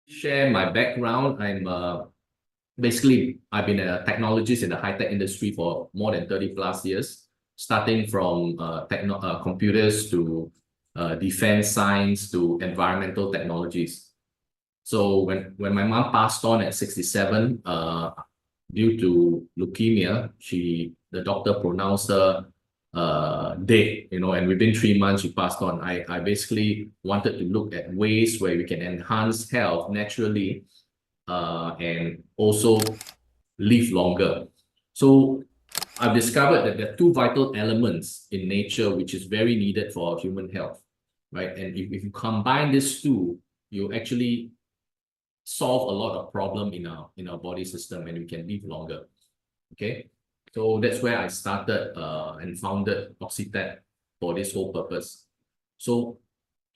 share my background. I've been a technologist in the high-tech industry for more than 30 plus years, starting from computers to defense science to environmental technologies. So when my mom passed on at 67, due to leukemia, the doctor pronounced her dead, and within 3 months she passed on. I basically wanted to look at ways where we can enhance health naturally and also live longer. So I've discovered that there are two vital elements in nature which is very needed for human health, right? And if you combine these two, you actually solve a lot of problem in our body system and we can live longer. Okay, so that's where I started and founded Oxytap for this whole purpose. So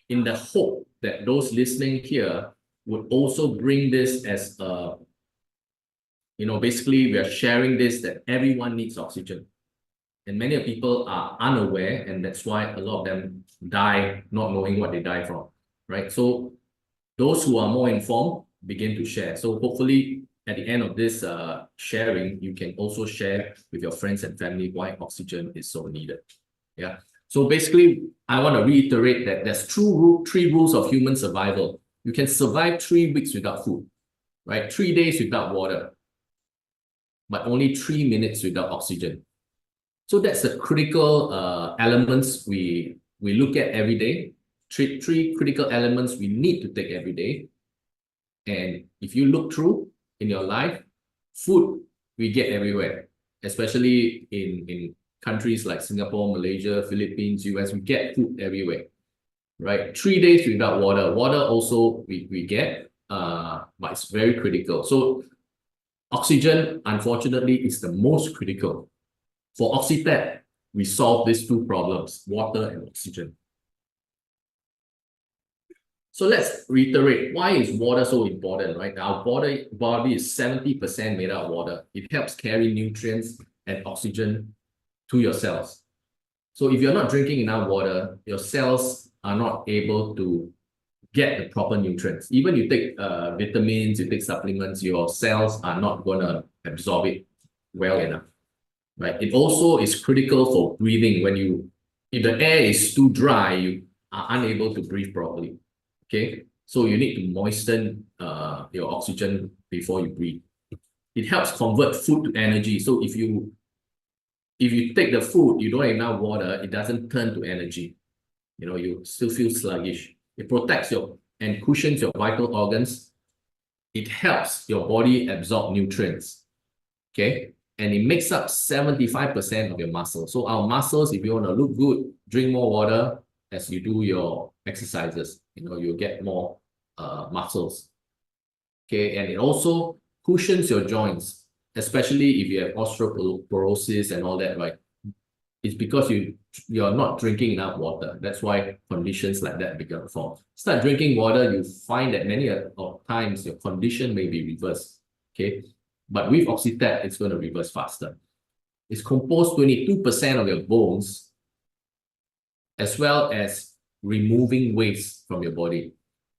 in the hope that those listening here would also bring this as a, basically we are sharing this that everyone needs oxygen. And many people are unaware, and that's why a lot of them die not knowing what they die from, right? So those who are more informed begin to share. So hopefully at the end of this sharing, you can also share with your friends and family why oxygen is so needed. Yeah. So basically, I want to reiterate that there's three rules of human survival. You can survive 3 weeks without food, right? 3 days without water, but only 3 minutes without oxygen. So that's the critical elements we look at every day. Three critical elements we need to take every day. And if you look through in your life, food we get everywhere, especially in countries like Singapore, Malaysia, Philippines, US, we get food everywhere, right? 3 days without water. Water also we get, but it's very critical. So oxygen, unfortunately, is the most critical. For Oxytap, we solve these two problems, water and oxygen. So let's reiterate, why is water so important, right? Our body is 70% made out of water. It helps carry nutrients and oxygen to your cells. So if you're not drinking enough water, your cells are not able to get the proper nutrients. Even you take vitamins, you take supplements, your cells are not going to absorb it well enough, right? It also is critical for breathing. If the air is too dry, you are unable to breathe properly. Okay, so you need to moisten your oxygen before you breathe. It helps convert food to energy. So if you take the food, you don't have enough water, it doesn't turn to energy. You still feel sluggish. It protects and cushions your vital organs. It helps your body absorb nutrients. Okay, and it makes up 75% of your muscle. So our muscles, if you want to look good, drink more water as you do your exercises. You'll get more muscles. Okay, and it also cushions your joints, especially if you have osteoporosis and all that, right? It's because you're not drinking enough water. That's why conditions like that begin to form. Start drinking water, you find that many of times your condition may be reversed. Okay, but with Oxytap, it's going to reverse faster. It's composed 22% of your bones, as well as removing waste from your body.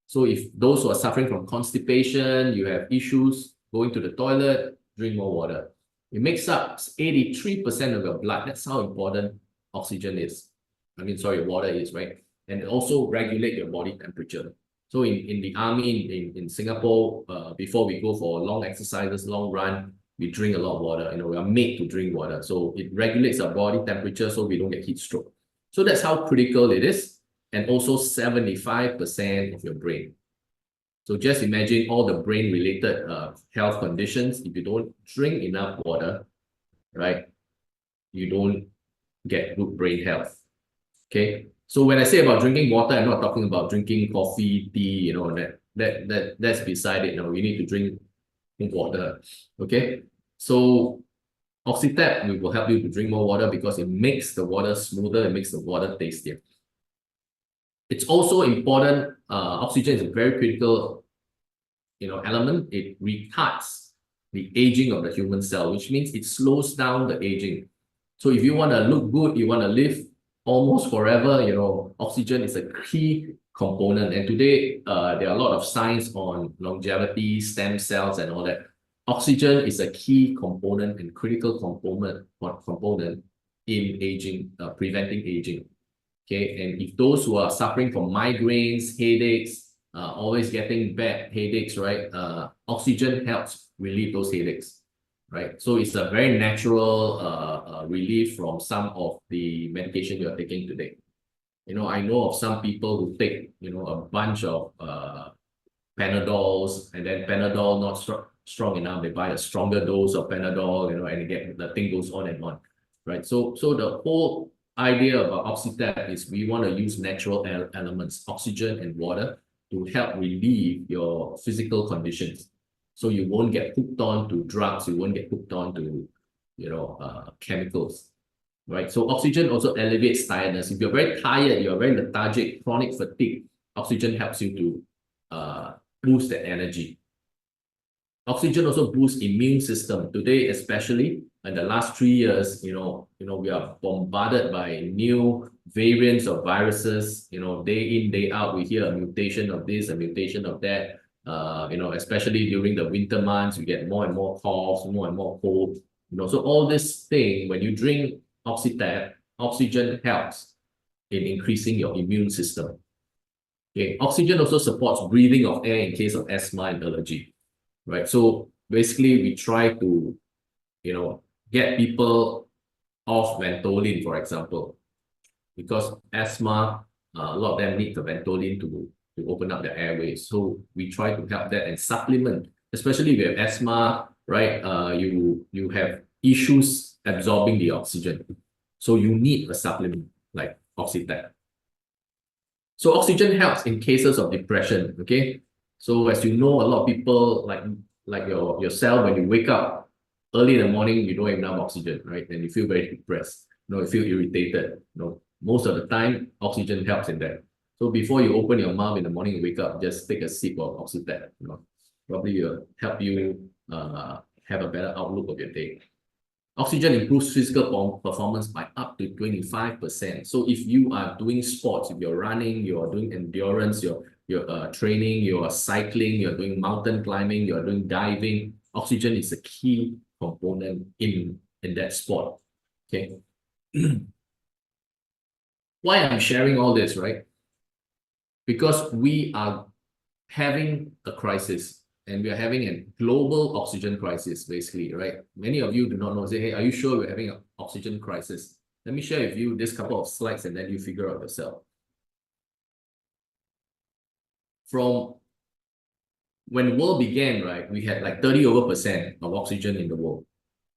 So if those who are suffering from constipation, you have issues going to the toilet, drink more water. It makes up 83% of your blood. That's how important oxygen is. Water is, right? And it also regulate your body temperature. So in the army, in Singapore, before we go for long exercises, long run, we drink a lot of water. We are made to drink water. So it regulates our body temperature so we don't get heat stroke. So that's how critical it is. And also 75% of your brain. So just imagine all the brain-related health conditions. If you don't drink enough water, right, you don't get good brain health. Okay. So when I say about drinking water, I'm not talking about drinking coffee, tea, that's beside it. We need to drink water. Okay. So Oxytap will help you to drink more water because it makes the water smoother, it makes the water tastier. It's also important, oxygen is a very critical element. It retards the aging of the human cell, which means it slows down the aging. So if you want to look good, you want to live almost forever. Oxygen is a key component. And today, there are a lot of science on longevity, stem cells, and all that. Oxygen is a key component and critical component in aging, preventing aging. Okay, and if those who are suffering from migraines, headaches, always getting bad headaches, right? Oxygen helps relieve those headaches, right? So it's a very natural relief from some of the medication you are taking today. I know of some people who take, a bunch of Panadols, and then Panadol not strong enough, they buy a stronger dose of Panadol, and the thing goes on and on, right? So the whole idea about Oxytap is we want to use natural elements, oxygen and water, to help relieve your physical conditions. So you won't get hooked on to drugs, you won't get hooked on to, chemicals, right? So oxygen also elevates tiredness. If you're very tired, you're very lethargic, chronic fatigue, oxygen helps you to boost that energy. Oxygen also boosts immune system. Today, especially in the last 3 years, we are bombarded by new variants of viruses. Day in, day out, we hear a mutation of this, a mutation of that. Especially during the winter months, we get more and more coughs, more and more cold. So all this thing, when you drink Oxytap, oxygen helps in increasing your immune system. Okay, oxygen also supports breathing of air in case of asthma and allergy, right? So basically, we try to, get people off Ventolin, for example, because asthma, a lot of them need the Ventolin to open up their airways. So we try to help that and supplement, especially if you have asthma, right? You have issues absorbing the oxygen. So you need a supplement like Oxytap. So oxygen helps in cases of depression, okay? So as you know, a lot of people like yourself, when you wake up early in the morning, you don't have enough oxygen, right? And you feel very depressed, you feel irritated. Most of the time, oxygen helps in that. So before you open your mouth in the morning and wake up, just take a sip of Oxytap, probably will help you have a better outlook of your day. Oxygen improves physical performance by up to 25%. So if you are doing sports, if you're running, you're doing endurance, you're training, you're cycling, you're doing mountain climbing, you're doing diving, oxygen is a key component in that sport. Okay. Why I'm sharing all this, right? Because we are having a crisis. And we are having a global oxygen crisis, basically, right? Many of you do not know. Say, hey, are you sure we're having an oxygen crisis? Let me share with you this couple of slides and then you figure out yourself. From when the world began, right, we had like 30% of oxygen in the world,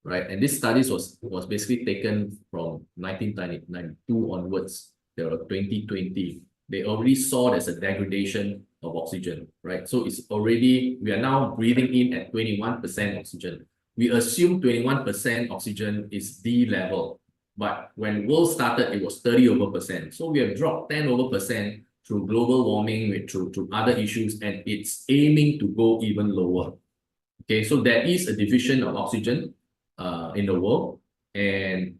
right? And this studies was basically taken from 1992 onwards. There were 2020. They already saw there's a degradation of oxygen, right? So we are now breathing in at 21% oxygen. We assume 21% oxygen is the level, but when world started, it was 30%. So we have dropped 10% through global warming, through other issues, and it's aiming to go even lower. Okay, so there is a division of oxygen in the world, and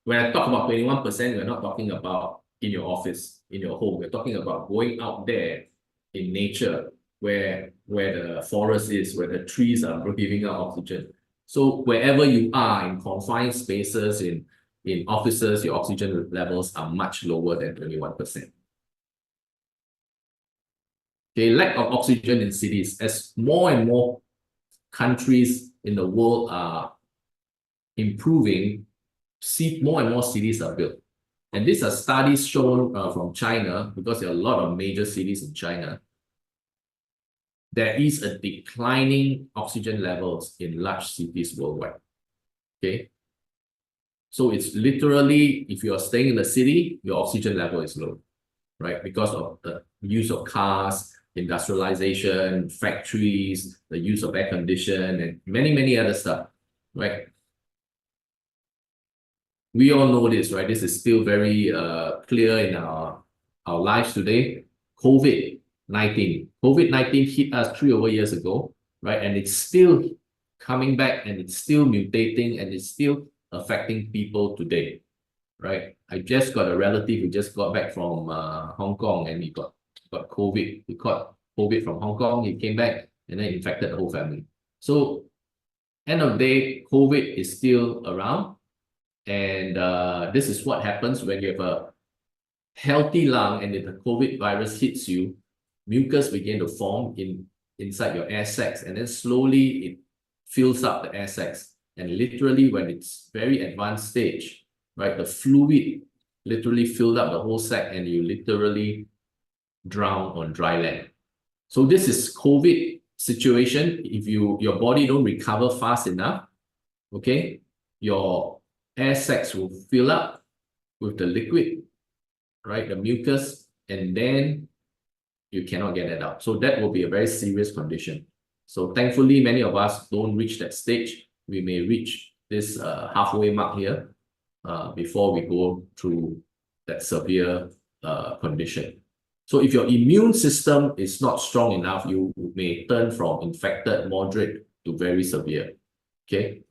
when I talk about 21%, we're not talking about in your office, in your home. We're talking about going out there in nature where the forest is, where the trees are giving out oxygen. So wherever you are in confined spaces, in offices, your oxygen levels are much lower than 21%. Okay, lack of oxygen in cities. As more and more countries in the world are improving, more and more cities are built. And these are studies shown from China, because there are a lot of major cities in China. There is a declining oxygen levels in large cities worldwide. Okay. So it's literally, if you are staying in the city, your oxygen level is low, right? Because of the use of cars, industrialization, factories, the use of air condition, and many, many other stuff, right? We all know this, right? This is still very clear in our lives today. COVID-19. COVID-19 hit us 3 over years ago, right? And it's still coming back, and it's still mutating, and it's still affecting people today. right? I just got a relative who just got back from Hong Kong and he got COVID. He caught COVID from Hong Kong. He came back and then infected the whole family. So end of the day, COVID is still around. And this is what happens when you have a healthy lung and if the COVID virus hits you, mucus begin to form inside your air sacs, and then slowly it fills up the air sacs. And literally, when it's very advanced stage, right, the fluid literally filled up the whole sac, and you literally drown on dry land. So this is COVID situation. If your body don't recover fast enough, okay, your air sacs will fill up with the liquid, right, the mucus, and then you cannot get it out. So that will be a very serious condition. So thankfully, many of us don't reach that stage. We may reach this halfway mark here before we go through that severe condition. So if your immune system is not strong enough, you may turn from infected, moderate to very severe. Okay.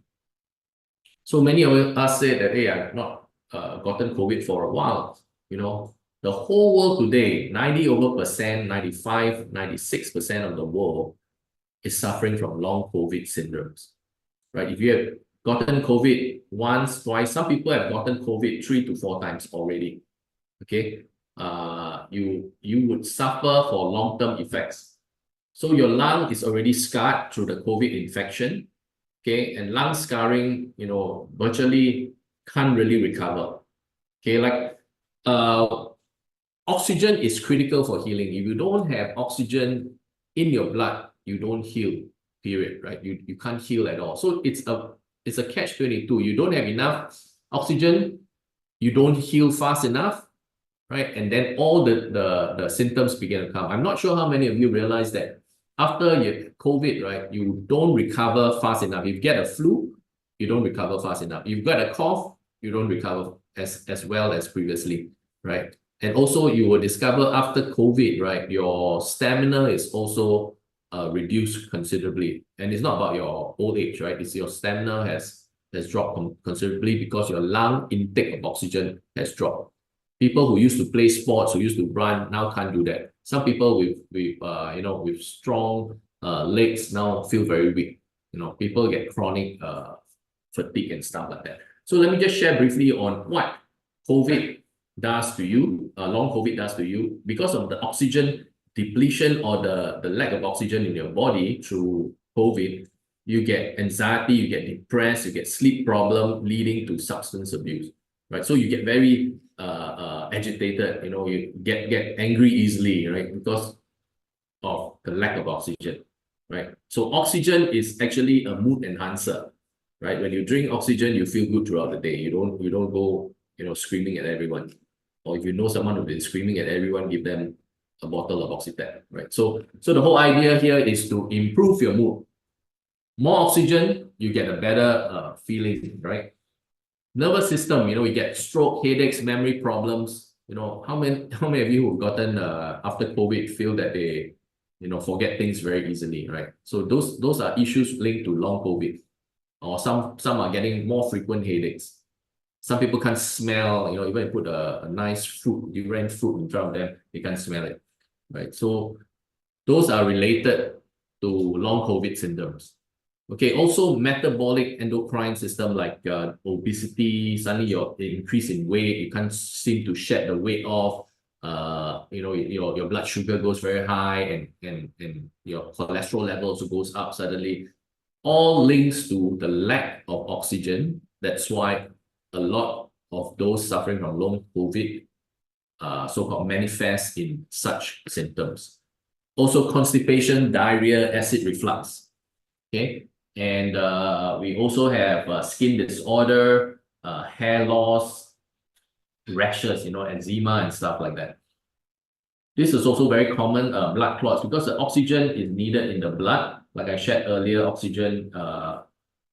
So many of us say that, hey, I've not gotten COVID for a while. You know, the whole world today, 90% 95, 96% of the world is suffering from long COVID syndromes, right? If you have gotten COVID once, twice, some people have gotten COVID 3 to 4 times already, okay? You would suffer for long-term effects. So your lung is already scarred through the COVID infection, okay? And lung scarring, you know, virtually can't really recover, okay? Like, oxygen is critical for healing. If you don't have oxygen in your blood, you don't heal, period, right? You can't heal at all. So it's a catch-22. You don't have enough oxygen, you don't heal fast enough, right? And then all the symptoms begin to come. I'm not sure how many of you realize that after you COVID, right, you don't recover fast enough. If you get a flu, you don't recover fast enough. You've got a cough, you don't recover as well as previously, right? And also you will discover after COVID, right, your stamina is also reduced considerably. And it's not about your old age, right? It's your stamina has dropped considerably because your lung intake of oxygen has dropped. People who used to play sports, who used to run, now can't do that. Some people with strong legs now feel very weak. You know, people get chronic fatigue and stuff like that. So let me just share briefly on what COVID does to you, long COVID does to you. Because of the oxygen depletion or the lack of oxygen in your body through COVID, you get anxiety, you get depressed, you get sleep problem leading to substance abuse, right? So you get very agitated, you know, you get angry easily, right? Because of the lack of oxygen, right? So oxygen is actually a mood enhancer, right? When you drink oxygen, you feel good throughout the day. You don't go, you know, screaming at everyone. Or if you know someone who's been screaming at everyone, give them a bottle of Oxytap, right? So the whole idea here is to improve your mood. More oxygen, you get a better feeling, right? Nervous system, you know, you get stroke, headaches, memory problems. You know, how many of you who've gotten after COVID feel that they, you know, forget things very easily, right? So those are issues linked to long COVID. Or some are getting more frequent headaches. Some people can't smell, you know, even if you put a nice fruit, durian fruit in front of them, they can't smell it, right? So those are related to long COVID syndromes. Okay, also metabolic endocrine system like obesity, suddenly your increase in weight, you can't seem to shed the weight off. You know, your blood sugar goes very high and your cholesterol level also goes up suddenly. All links to the lack of oxygen. That's why a lot of those suffering from long COVID so-called manifest in such symptoms. Also constipation, diarrhea, acid reflux. Okay. And we also have skin disorder, hair loss, rashes, you know, eczema and stuff like that. This is also very common, blood clots, because the oxygen is needed in the blood. Like I shared earlier, oxygen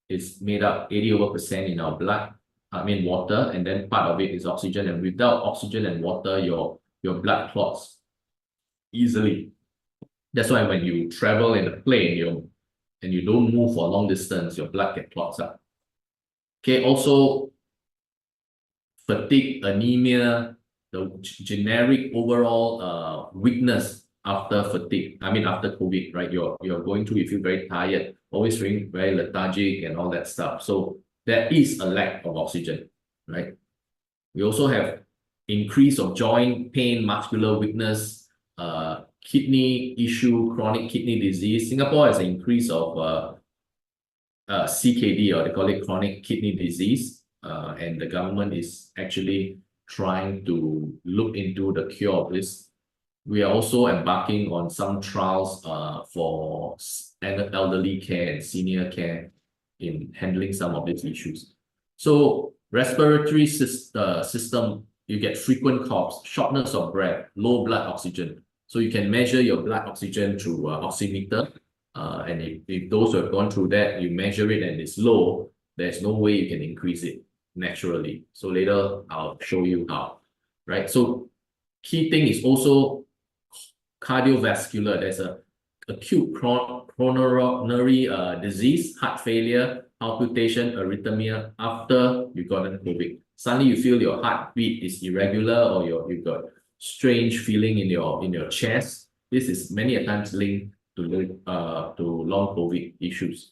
is made up 80% in our blood, I mean water, and then part of it is oxygen. And without oxygen and water, your blood clots easily. That's why when you travel in a plane, and you don't move for a long distance, your blood gets clots up. Okay, also fatigue, anemia, the generic overall weakness after fatigue. I mean, after COVID, right? You're going through, you feel very tired, always feeling very lethargic and all that stuff. So there is a lack of oxygen, right? We also have increase of joint pain, muscular weakness, kidney issue, chronic kidney disease. Singapore has an increase of CKD, or they call it chronic kidney disease, and the government is actually trying to look into the cure of this. We are also embarking on some trials for elderly care and senior care in handling some of these issues. So respiratory system, you get frequent coughs, shortness of breath, low blood oxygen. So you can measure your blood oxygen through oximeter. And if those who have gone through that, you measure it and it's low, there's no way you can increase it naturally. So later I'll show you how, right? So key thing is also cardiovascular. There's a acute coronary disease, heart failure, palpitation, arrhythmia after you got COVID. Suddenly you feel your heartbeat is irregular, or you've got strange feeling in your chest. This is many a times linked to long COVID issues.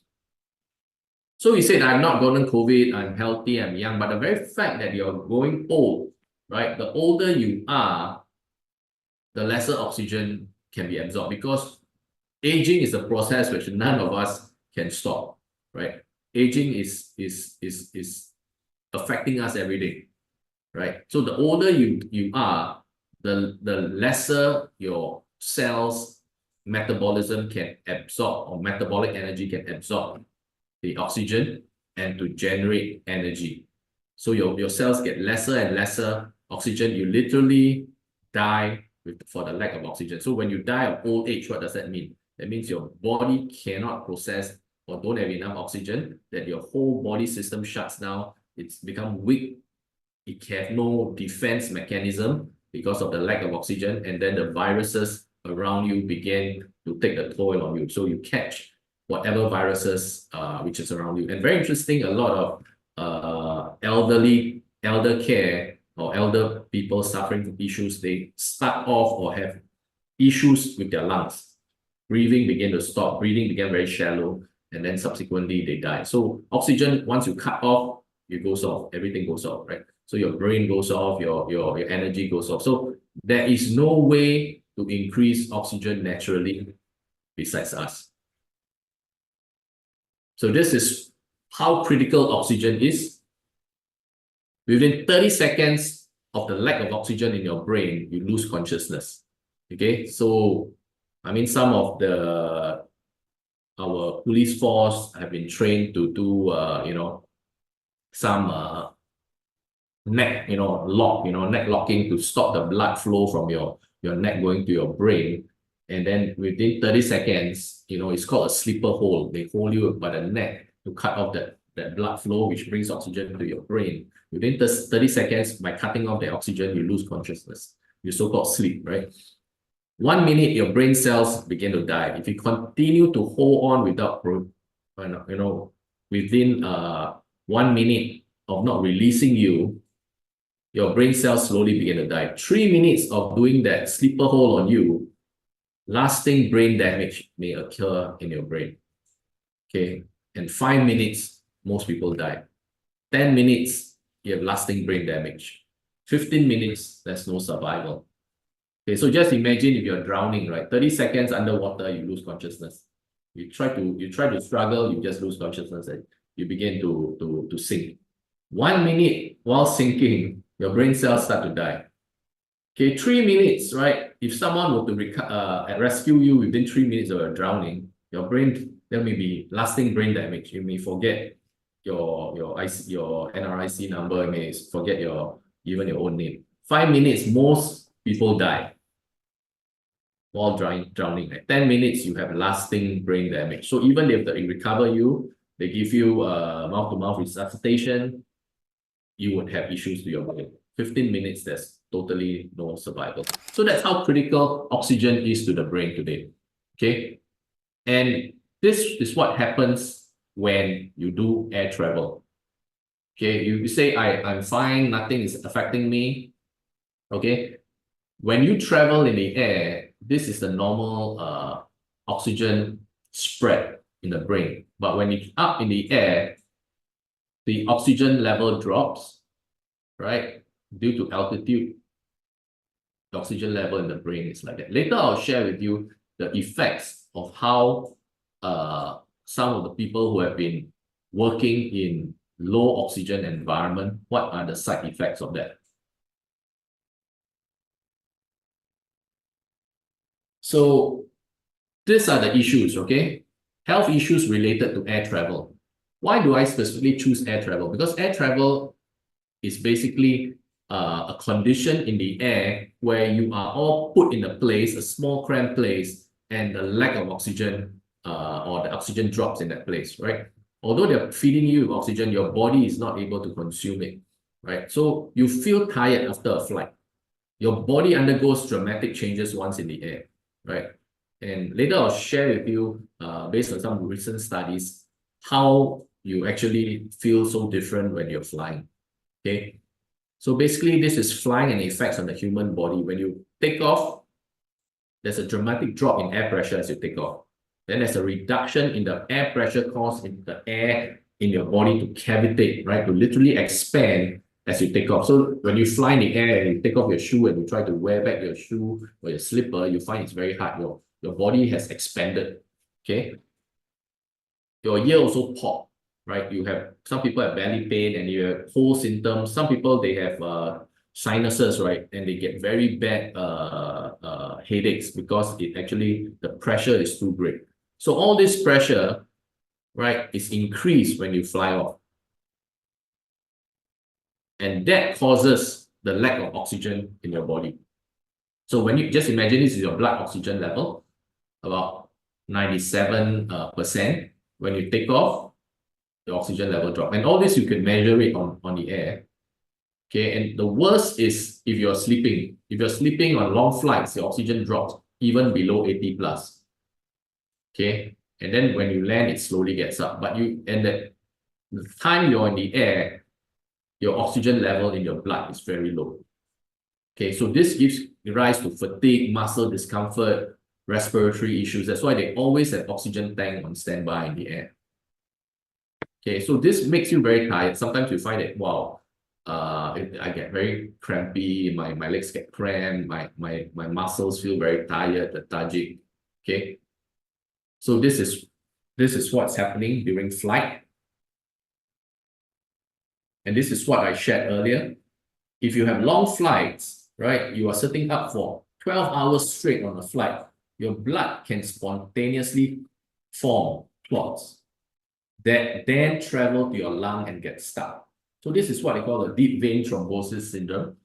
So you said, I'm not gotten COVID, I'm healthy, I'm young, but the very fact that you're growing old, right? The older you are, the lesser oxygen can be absorbed, because aging is a process which none of us can stop, right? Aging is affecting us every day, right? So the older you are, the lesser your cells metabolism can absorb, or metabolic energy can absorb the oxygen and to generate energy. So your cells get lesser and lesser oxygen. You literally die for the lack of oxygen. So when you die of old age, what does that mean? That means your body cannot process or don't have enough oxygen, that your whole body system shuts down. It's become weak. It can have no defense mechanism because of the lack of oxygen, and then the viruses around you begin to take the toll on you. So you catch whatever viruses which is around you. And very interesting, a lot of elder care or elder people suffering from issues, they start off or have issues with their lungs. Breathing began to stop, breathing became very shallow, and then subsequently they die. So oxygen, once you cut off, it goes off, everything goes off, right? So your brain goes off, your energy goes off. So there is no way to increase oxygen naturally besides us. So this is how critical oxygen is. Within 30 seconds of the lack of oxygen in your brain, you lose consciousness. Okay, so I mean, some of our police force have been trained to do some neck neck locking to stop the blood flow from your neck going to your brain. And then within 30 seconds, it's called a sleeper hold. They hold you by the neck to cut off that blood flow, which brings oxygen to your brain. Within 30 seconds, by cutting off the oxygen, you lose consciousness. You so-called sleep, right? 1 minute, your brain cells begin to die. If you continue to hold on without, within 1 minute of not releasing you, your brain cells slowly begin to die. 3 minutes of doing that sleeper hold on you, lasting brain damage may occur in your brain. Okay, and 5 minutes, most people die. 10 minutes, you have lasting brain damage. 15 minutes, there's no survival. Okay, so just imagine if you're drowning, right? 30 seconds underwater, you lose consciousness. You try to struggle, you just lose consciousness and you begin to sink. 1 minute while sinking, your brain cells start to die. Okay, 3 minutes, right? If someone were to rescue you within 3 minutes of drowning, your brain, there may be lasting brain damage. You may forget your NRIC number, you may forget even your own name. 5 minutes, most people die while drowning. Like 10 minutes, you have lasting brain damage. So even if they recover you, they give you mouth-to-mouth resuscitation, you would have issues to your brain. 15 minutes, there's totally no survival. So that's how critical oxygen is to the brain today. Okay, and this is what happens when you do air travel. Okay, you say I'm fine, nothing is affecting me. Okay, when you travel in the air, this is the normal oxygen spread in the brain. But when it's up in the air, the oxygen level drops, right? Due to altitude, the oxygen level in the brain is like that. Later, I'll share with you the effects of how some of the people who have been working in low oxygen environment, what are the side effects of that? So these are the issues, okay? Health issues related to air travel. Why do I specifically choose air travel? Because air travel is basically a condition in the air where you are all put in a place, a small cramped place, and the lack of oxygen or the oxygen drops in that place, right? Although they're feeding you with oxygen, your body is not able to consume it, right? So you feel tired after a flight. Your body undergoes dramatic changes once in the air, right? And later I'll share with you, based on some recent studies, how you actually feel so different when you're flying, okay? So basically, this is flying and the effects on the human body. When you take off, there's a dramatic drop in air pressure as you take off. Then there's a reduction in the air pressure caused in the air in your body to cavitate, right? To literally expand as you take off. So when you fly in the air and you take off your shoe and you try to wear back your shoe or your slipper, you find it's very hard. Your body has expanded, okay? Your ear also pop, right? You have some people have belly pain and you have cold symptoms. Some people they have sinuses, right? And they get very bad headaches because it actually the pressure is too great. So all this pressure, right, is increased when you fly off. And that causes the lack of oxygen in your body. So when you just imagine this is your blood oxygen level, about 97%. When you take off, the oxygen level drop. And all this you can measure it on the air. Okay, and the worst is if you're sleeping. If you're sleeping on long flights, the oxygen drops even below 80 plus. Okay, and then when you land, it slowly gets up. But the time you're in the air, your oxygen level in your blood is very low. Okay, so this gives rise to fatigue, muscle discomfort, respiratory issues. That's why they always have oxygen tank on standby in the air. Okay, so this makes you very tired. Sometimes you find that, wow, I get very crampy, my legs get cramped, my muscles feel very tired, lethargic. Okay. So this is what's happening during flight. And this is what I shared earlier. If you have long flights, right, you are sitting up for 12 hours straight on a flight, your blood can spontaneously form clots that then travel to your lung and get stuck. So this is what they call the deep vein thrombosis syndrome.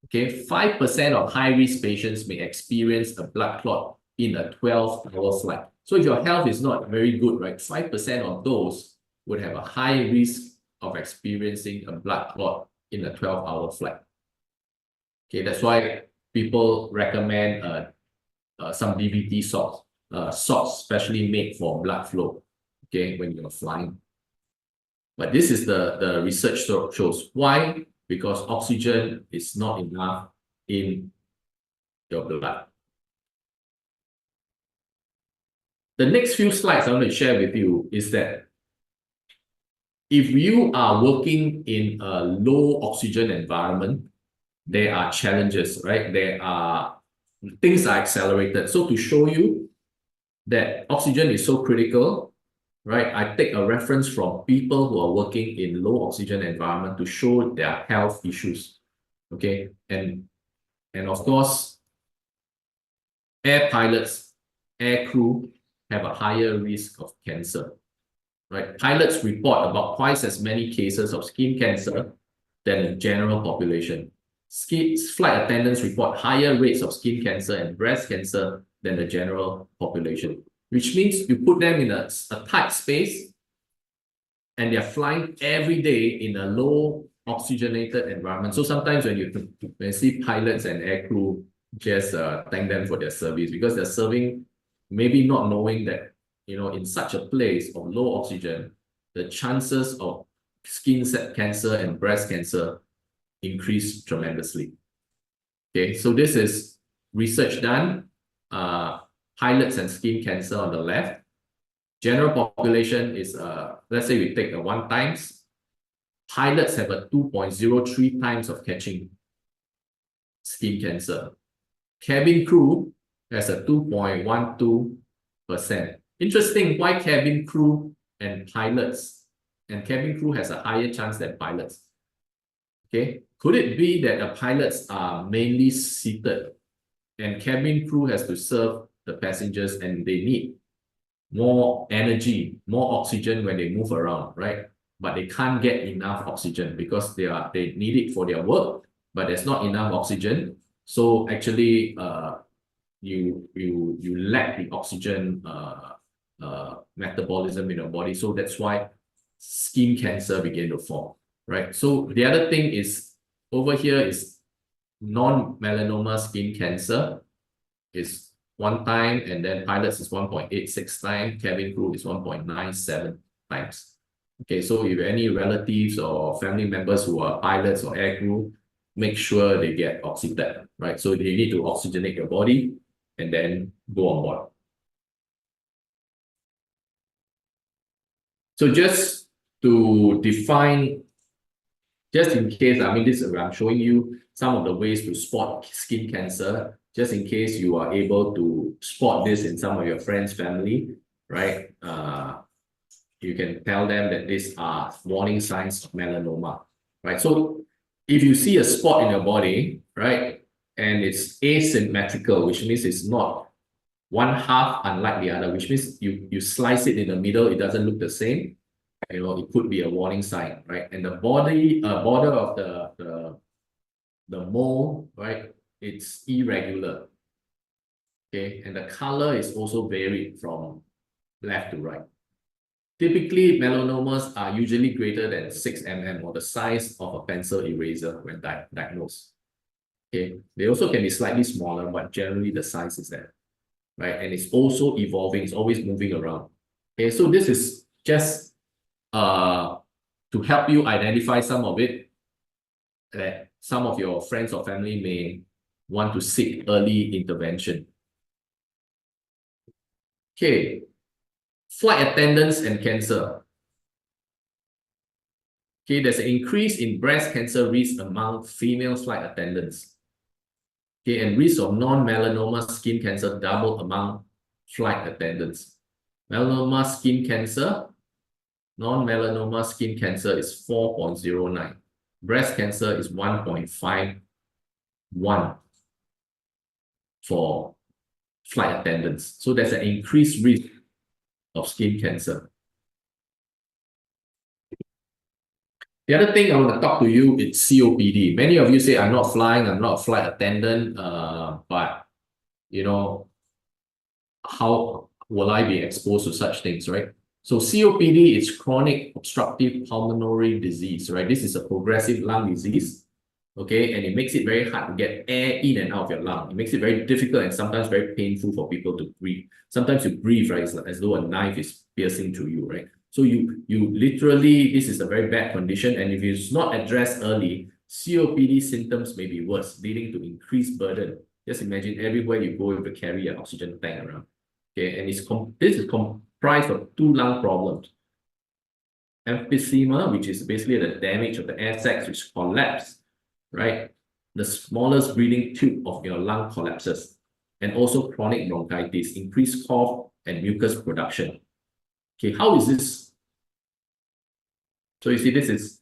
Okay, 5% of high-risk patients may experience a blood clot in a 12-hour flight. So if your health is not very good, right, 5% of those would have a high risk of experiencing a blood clot in a 12-hour flight. Okay, that's why people recommend some DVT salts, salts specially made for blood flow, okay, when you're flying. But this is the research shows. Why? Because oxygen is not enough in your blood. The next few slides I want to share with you is that if you are working in a low oxygen environment, there are challenges, right? There are things are accelerated. So to show you that oxygen is so critical, right? I take a reference from people who are working in low oxygen environment to show their health issues, okay? And of course, air pilots, air crew have a higher risk of cancer, right? Pilots report about twice as many cases of skin cancer than the general population. Flight attendants report higher rates of skin cancer and breast cancer than the general population, which means you put them in a tight space and they're flying every day in a low oxygenated environment. So sometimes when you see pilots and air crew, just thank them for their service because they're serving, maybe not knowing that, in such a place of low oxygen, the chances of skin cancer and breast cancer increase tremendously. Okay, so this is research done, pilots and skin cancer on the left. General population is, let's say we take a 1 times. Pilots have a 2.03 times of catching skin cancer. Cabin crew has a 2.12%. Interesting, why cabin crew and pilots? And cabin crew has a higher chance than pilots. Okay, could it be that the pilots are mainly seated and cabin crew has to serve the passengers and they need more energy, more oxygen when they move around, right? But they can't get enough oxygen because they need it for their work, but there's not enough oxygen. So actually, you lack the oxygen metabolism in your body. So that's why skin cancer begin to form, right? So the other thing is over here is non-melanoma skin cancer is 1 time, and then pilots is 1.86 times, cabin crew is 1.97 times. Okay, so if any relatives or family members who are pilots or air crew, make sure they get Oxytap, right? So they need to oxygenate your body and then go on board. So just to define, just in case, I mean, I'm showing you some of the ways to spot skin cancer, just in case you are able to spot this in some of your friends' family, right? You can tell them that these are warning signs of melanoma, right? So if you see a spot in your body, right, and it's asymmetrical, which means it's not one half unlike the other, which means you slice it in the middle, it doesn't look the same, you know, it could be a warning sign, right? And the border of the mole, right, it's irregular. Okay, and the color is also varied from left to right. Typically, melanomas are usually greater than 6 mm or the size of a pencil eraser when diagnosed. Okay, they also can be slightly smaller, but generally the size is there, right? And it's also evolving, it's always moving around. Okay, so this is just to help you identify some of it that some of your friends or family may want to seek early intervention. Okay, flight attendants and cancer. Okay, there's an increase in breast cancer risk among female flight attendants. Okay, and risk of non-melanoma skin cancer doubled among flight attendants. Melanoma skin cancer, non-melanoma skin cancer is 4.09. Breast cancer is 1.51 for flight attendants. So there's an increased risk of skin cancer. The other thing I want to talk to you is COPD. Many of you say, I'm not flying, I'm not a flight attendant, but you know, how will I be exposed to such things, right? So COPD is chronic obstructive pulmonary disease, right? This is a progressive lung disease, okay? And it makes it very hard to get air in and out of your lung. It makes it very difficult and sometimes very painful for people to breathe. Sometimes you breathe, right? It's as though a knife is piercing through you, right? So you literally, this is a very bad condition. And if it's not addressed early, COPD symptoms may be worse, leading to increased burden. Just imagine everywhere you go, you have to carry an oxygen tank around. Okay, and this is comprised of 2 lung problems. Emphysema, which is basically the damage of the air sacs which collapse, right? The smallest breathing tube of your lung collapses. And also chronic bronchitis, increased cough and mucus production. Okay, how is this? So you see, this is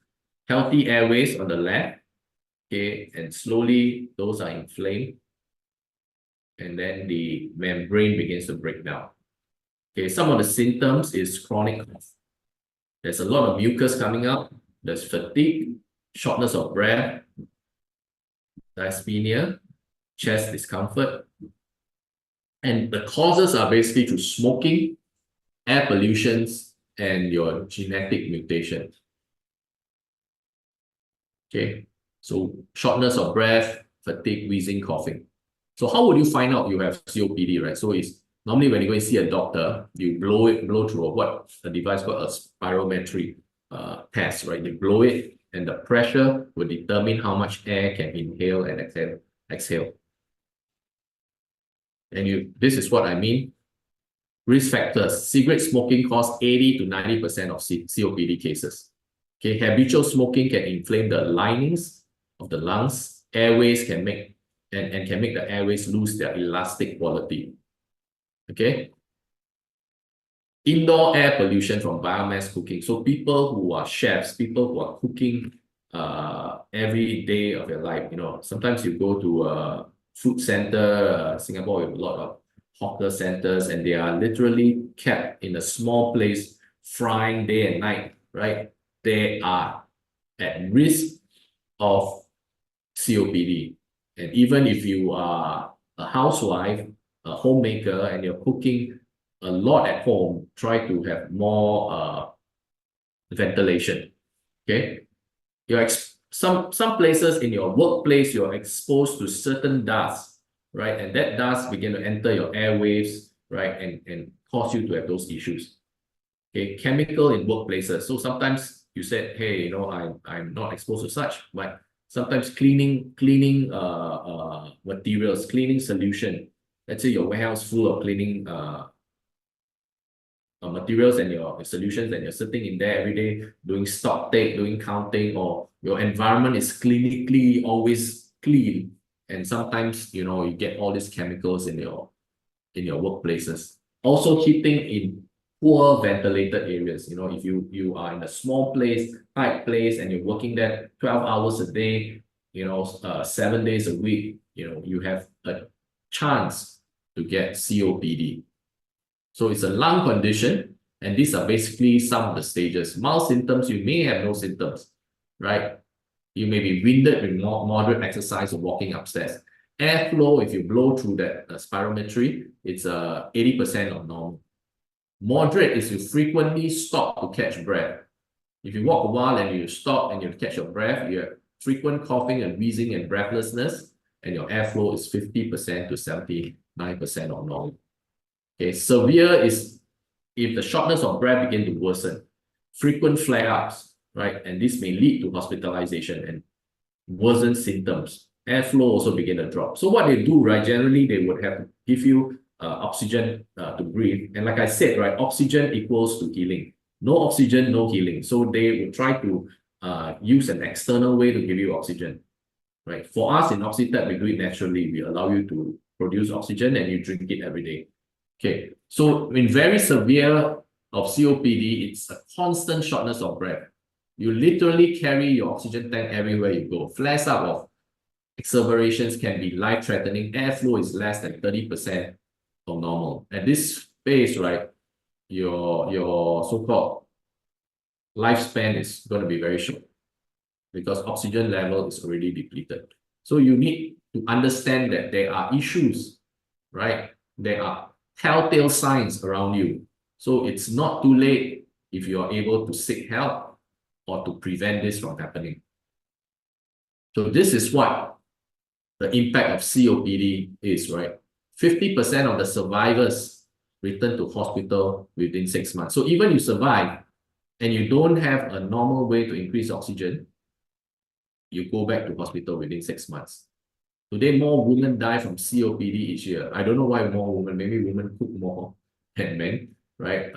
healthy airways on the left. Okay, and slowly those are inflamed. And then the membrane begins to break down. Okay, some of the symptoms is chronic cough. There's a lot of mucus coming out. There's fatigue, shortness of breath, dyspnea, chest discomfort. And the causes are basically through smoking, air pollutions, and your genetic mutation. Okay, so shortness of breath, fatigue, wheezing, coughing. So how would you find out you have COPD, right? So it's normally when you go and see a doctor, you blow through a device called a spirometry. test, right? You blow it, and the pressure will determine how much air can inhale and exhale. And this is what I mean. Risk factors. Cigarette smoking causes 80 to 90% of COPD cases. Okay, habitual smoking can inflame the linings of the lungs. Airways can make can make the airways lose their elastic quality. Okay. Indoor air pollution from biomass cooking. So people who are chefs, people who are cooking every day of their life, sometimes you go to a food center, Singapore with a lot of hawker centers, and they are literally kept in a small place, frying day and night, right? They are at risk of COPD. And even if you are a housewife, a homemaker, and you're cooking a lot at home, try to have more ventilation. Okay, some places in your workplace you're exposed to certain dust, right? And that dust begin to enter your airwaves, right? And cause you to have those issues. Okay, chemical in workplaces. So sometimes you said, hey, I'm not exposed to such, but sometimes cleaning materials, cleaning solution. Let's say your warehouse full of cleaning materials and your solutions, and you're sitting in there every day doing stock take, doing counting, or your environment is clinically always clean, and sometimes you get all these chemicals in your workplaces. Also, heating in poor ventilated areas. If you are in a small place, tight place, and you're working there 12 hours a day, 7 days a week, you have a chance to get COPD. So it's a lung condition, and these are basically some of the stages. Mild symptoms, you may have no symptoms, right? You may be winded with moderate exercise or walking upstairs. Airflow, if you blow through that spirometry, it's 80% of normal. Moderate is you frequently stop to catch breath. If you walk a while and you stop and you catch your breath, you have frequent coughing and wheezing and breathlessness, and your airflow is 50% to 79% of normal. Okay, severe is if the shortness of breath begin to worsen, frequent flare-ups, right? And this may lead to hospitalization and worsen symptoms. Airflow also begin to drop. So what they do, right? Generally, they would have to give you oxygen to breathe. And like I said, right, oxygen equals to healing. No oxygen, no healing. So they will try to use an external way to give you oxygen, right? For us in Oxytap, we do it naturally. We allow you to produce oxygen and you drink it every day. Okay, so in very severe of COPD, it's a constant shortness of breath. You literally carry your oxygen tank everywhere you go. Flares up of exacerbations can be life-threatening. Airflow is less than 30% of normal. At this phase, right, your so-called lifespan is going to be very short because oxygen level is already depleted. So you need to understand that there are issues, right? There are telltale signs around you. So it's not too late if you are able to seek help or to prevent this from happening. So this is what the impact of COPD is, right? 50% of the survivors return to hospital within 6 months. So even you survive and you don't have a normal way to increase oxygen, you go back to hospital within 6 months. Today, more women die from COPD each year. I don't know why more women, maybe women cook more than men, right?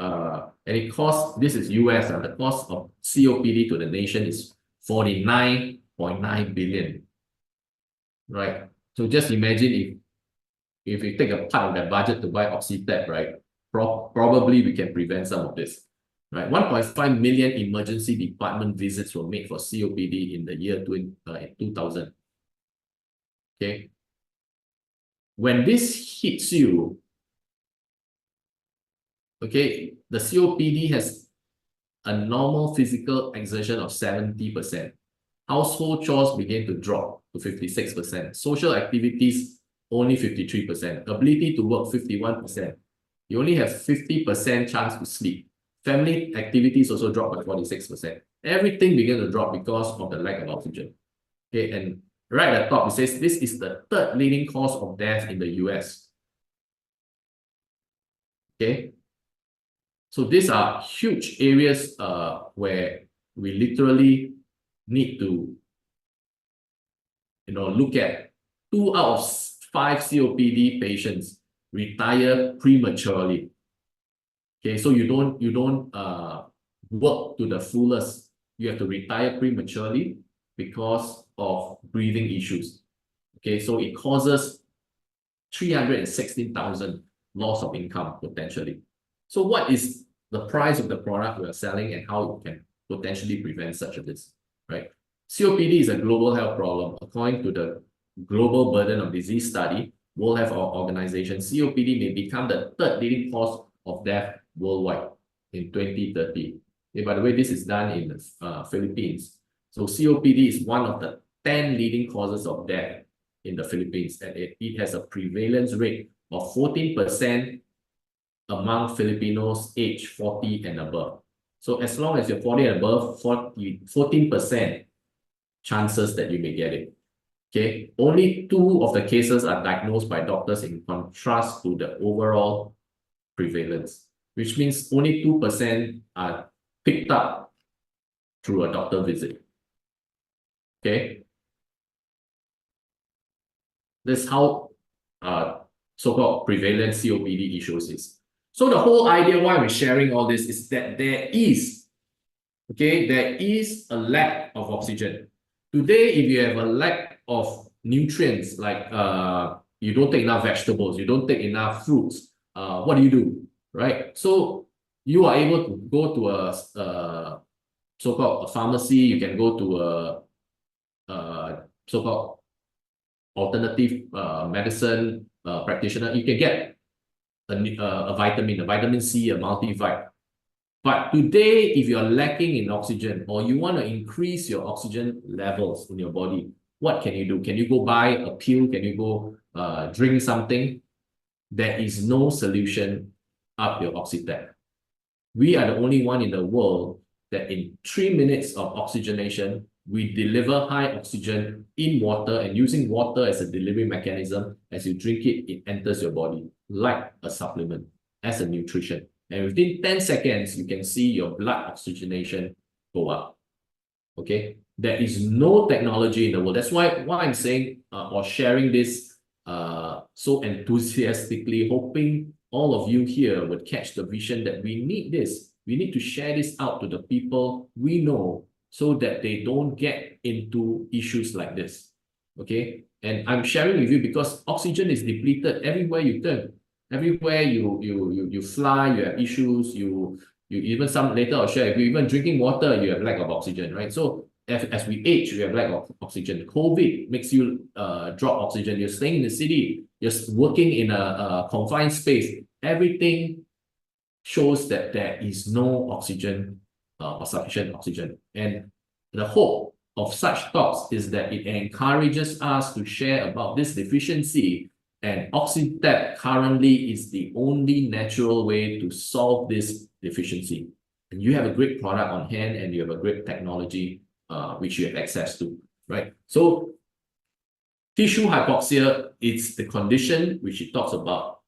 And it costs, this is US, the cost of COPD to the nation is 49.9 billion, right? So just imagine if we take a part of that budget to buy Oxytap, right? Probably we can prevent some of this, right? 1.5 million emergency department visits were made for COPD in the year 2000. Okay. When this hits you, okay, the COPD has a normal physical exertion of 70%. Household chores begin to drop to 56%. Social activities, only 53%. Ability to work, 51%. You only have 50% chance to sleep. Family activities also drop by 46%. Everything began to drop because of the lack of oxygen. Okay, and right at the top, it says this is the third leading cause of death in the US. Okay, so these are huge areas where we literally need to, look at 2 out of 5 COPD patients retire prematurely. Okay, so you don't work to the fullest. You have to retire prematurely because of breathing issues. Okay, so it causes 316,000 loss of income potentially. So what is the price of the product we are selling and how it can potentially prevent such a this, right? COPD is a global health problem. According to the Global Burden of Disease Study, World Health Organization, COPD may become the 3rd leading cause of death worldwide in 2030. Okay, by the way, this is done in the Philippines. So COPD is one of the 10 leading causes of death in the Philippines, and it has a prevalence rate of 14% among Filipinos aged 40 and above. So as long as you're 40 and above, 14% chances that you may get it. Okay, only 2 of the cases are diagnosed by doctors in contrast to the overall prevalence, which means only 2% are picked up through a doctor visit. Okay, this is how so-called prevalent COPD issues is. So the whole idea why we're sharing all this is that there is a lack of oxygen. Today, if you have a lack of nutrients, like you don't take enough vegetables, you don't take enough fruits, what do? Right? So you are able to go to a so-called a pharmacy, you can go to a so-called alternative medicine practitioner, you can get a vitamin C, a multivitamin. But today, if you're lacking in oxygen or you want to increase your oxygen levels in your body, what can you do? Can you go buy a pill? Can you go drink something? There is no solution up your Oxytap. We are the only one in the world that in 3 minutes of oxygenation, we deliver high oxygen in water, and using water as a delivery mechanism, as you drink it, it enters your body like a supplement, as a nutrition. And within 10 seconds, you can see your blood oxygenation go up. Okay, there is no technology in the world. That's why I'm saying or sharing this so enthusiastically, hoping all of you here would catch the vision that we need this. We need to share this out to the people we know so that they don't get into issues like this. Okay, and I'm sharing with you because oxygen is depleted everywhere you turn. Everywhere you fly, you have issues. You even some later I'll share. If you even drinking water, you have lack of oxygen, right? So as we age, we have lack of oxygen. COVID makes you drop oxygen. You're staying in the city. You're working in a confined space. Everything shows that there is no oxygen or sufficient oxygen. And the hope of such talks is that it encourages us to share about this deficiency. And Oxytap currently is the only natural way to solve this deficiency. And you have a great product on hand and you have a great technology which you have access to, right? So tissue hypoxia is the condition which it talks about,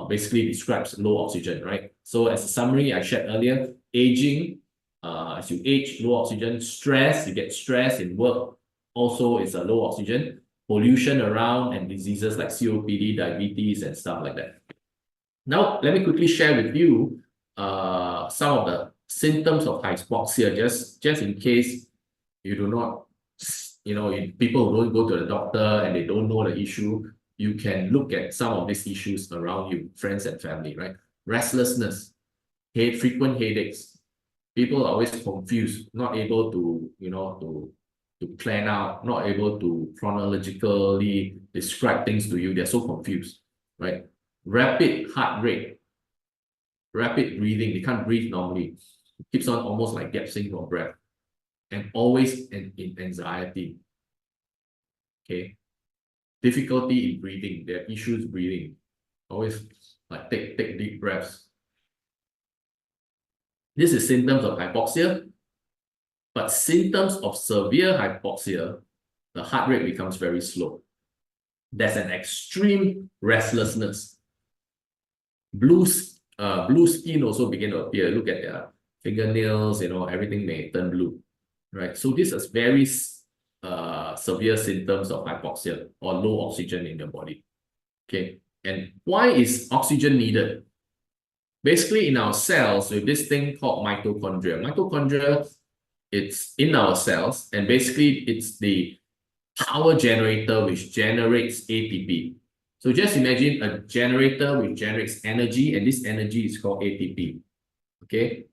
basically describes low oxygen, right? So as a summary I shared earlier, aging, as you age, low oxygen, stress, you get stress in work, also is a low oxygen, pollution around, and diseases like COPD, diabetes, and stuff like that. Now, let me quickly share with you some of the symptoms of hypoxia, just in case you do not, people who don't go to the doctor and they don't know the issue, you can look at some of these issues around you, friends and family, right? Restlessness, frequent headaches. People are always confused, not able to, to plan out, not able to chronologically describe things to you. They're so confused, right? Rapid heart rate, rapid breathing. They can't breathe normally. It keeps on almost like gasping for breath. And always in anxiety. Okay. Difficulty in breathing. There are issues breathing. Always like take deep breaths. This is symptoms of hypoxia. But symptoms of severe hypoxia, the heart rate becomes very slow. There's an extreme restlessness. Blue skin also begin to appear. Look at their fingernails, everything may turn blue, right? So these are very severe symptoms of hypoxia or low oxygen in your body. Okay, and why is oxygen needed? Basically, in our cells, with this thing called mitochondria. Mitochondria, it's in our cells, and basically it's the power generator which generates ATP. So just imagine a generator which generates energy, and this energy is called ATP. Okay,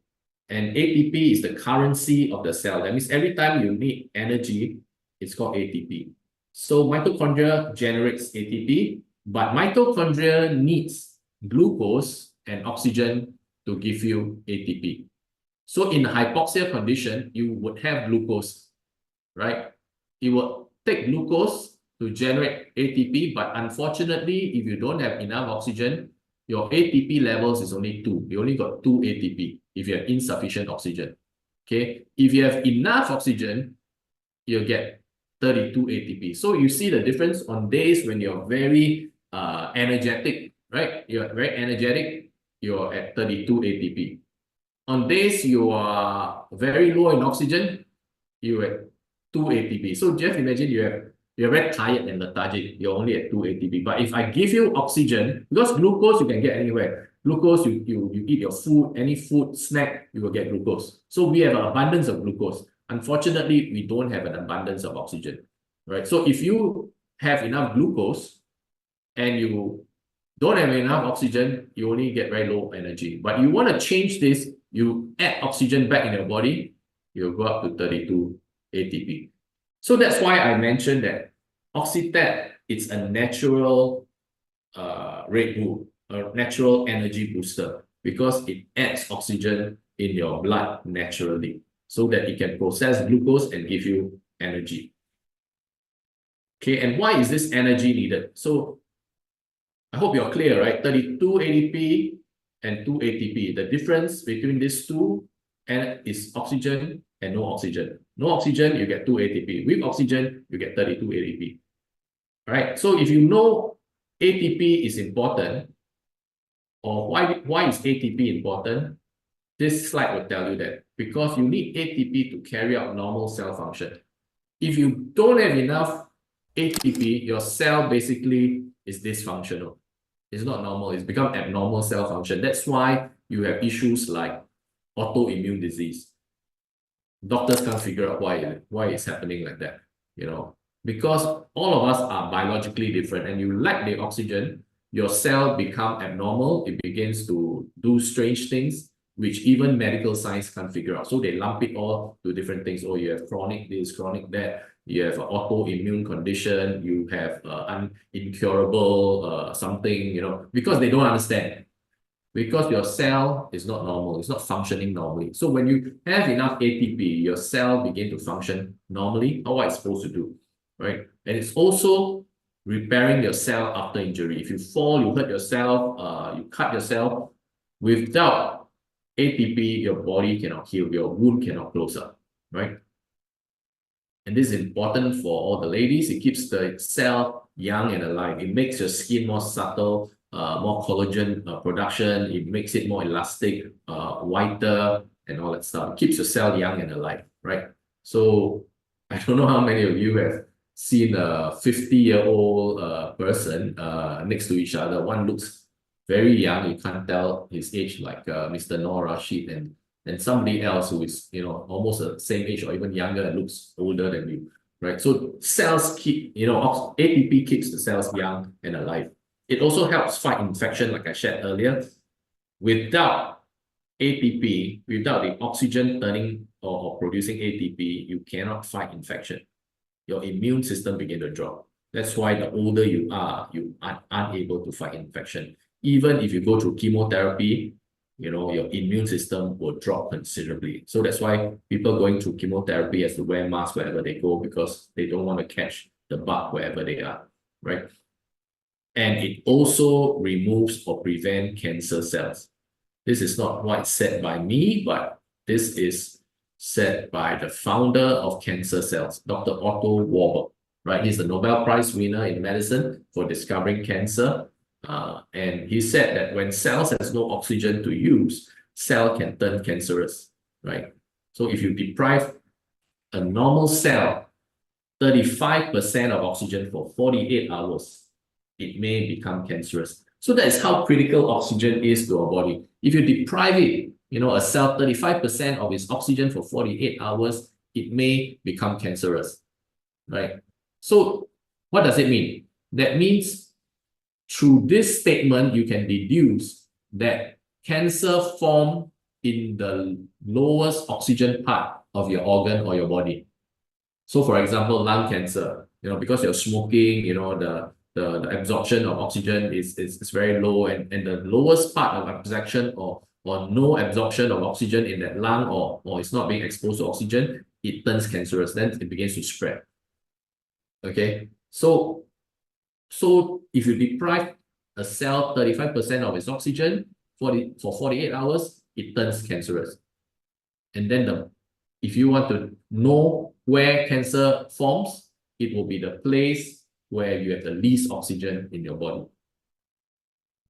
and ATP is the currency of the cell. That means every time you need energy, it's called ATP. So mitochondria generates ATP, but mitochondria needs glucose and oxygen to give you ATP. So in a hypoxia condition, you would have glucose, right? It will take glucose to generate ATP, but unfortunately, if you don't have enough oxygen, your ATP levels is only 2. You only got 2 ATP if you have insufficient oxygen. Okay, if you have enough oxygen, you'll get 32 ATP. So you see the difference on days when you're very energetic, right? You're very energetic, you're at 32 ATP. On days you are very low in oxygen, you're at 2 ATP. So just imagine you're very tired and lethargic, you're only at 2 ATP. But if I give you oxygen, because glucose you can get anywhere. Glucose, you eat your food, any food, snack, you will get glucose. So we have an abundance of glucose. Unfortunately, we don't have an abundance of oxygen, right? So if you have enough glucose and you don't have enough oxygen, you only get very low energy. But you want to change this, you add oxygen back in your body, you'll go up to 32 ATP. So that's why I mentioned that Oxytap, it's a natural Red Bull, a natural energy booster, because it adds oxygen in your blood naturally so that it can process glucose and give you energy. Okay, and why is this energy needed? So I hope you're clear, right? 32 ATP and 2 ATP. The difference between these two is oxygen and no oxygen. No oxygen, you get 2 ATP. With oxygen, you get 32 ATP. Right? So if you know ATP is important, or why is ATP important, this slide will tell you that. Because you need ATP to carry out normal cell function. If you don't have enough ATP, your cell basically is dysfunctional. It's not normal. It's become abnormal cell function. That's why you have issues like autoimmune disease. Doctors can't figure out why it's happening like that, because all of us are biologically different, and you lack the oxygen, your cell become abnormal. It begins to do strange things, which even medical science can't figure out. So they lump it all to different things. Oh, you have chronic this, chronic that. You have an autoimmune condition. You have incurable something, because they don't understand. Because your cell is not normal, it's not functioning normally. So when you have enough ATP, your cell begin to function normally, how it's supposed to do, right? And it's also repairing your cell after injury. If you fall, you hurt yourself, you cut yourself, without ATP, your body cannot heal, your wound cannot close up, right? And this is important for all the ladies. It keeps the cell young and alive. It makes your skin more subtle, more collagen production. It makes it more elastic, whiter, and all that stuff. It keeps your cell young and alive, right? So I don't know how many of you have seen a 50-year-old person next to each other. One looks very young. You can't tell his age, like Mr. Noor Rashid, and somebody else who is, almost the same age or even younger and looks older than you, right? So cells keep, ATP keeps the cells young and alive. It also helps fight infection, like I shared earlier. Without ATP, without the oxygen turning or producing ATP, you cannot fight infection. Your immune system begin to drop. That's why the older you are unable to fight infection. Even if you go through chemotherapy, your immune system will drop considerably. So that's why people going through chemotherapy has to wear masks wherever they go, because they don't want to catch the bug wherever they are, right? And it also removes or prevents cancer cells. This is not what's said by me, but this is said by the founder of cancer cells, Dr. Otto Warburg, right? He's the Nobel Prize winner in medicine for discovering cancer. And he said that when cells has no oxygen to use, cell can turn cancerous. right? So if you deprive a normal cell 35% of oxygen for 48 hours, it may become cancerous. So that is how critical oxygen is to our body. If you deprive it, a cell 35% of its oxygen for 48 hours, it may become cancerous, right? So what does it mean? That means through this statement, you can deduce that cancer form in the lowest oxygen part of your organ or your body. So for example, lung cancer, because you're smoking, the absorption of oxygen is very low, and the lowest part of absorption or no absorption of oxygen in that lung, or it's not being exposed to oxygen, it turns cancerous. Then it begins to spread. Okay. So if you deprive a cell 35% of its oxygen for 48 hours, it turns cancerous. And then if you want to know where cancer forms, it will be the place where you have the least oxygen in your body.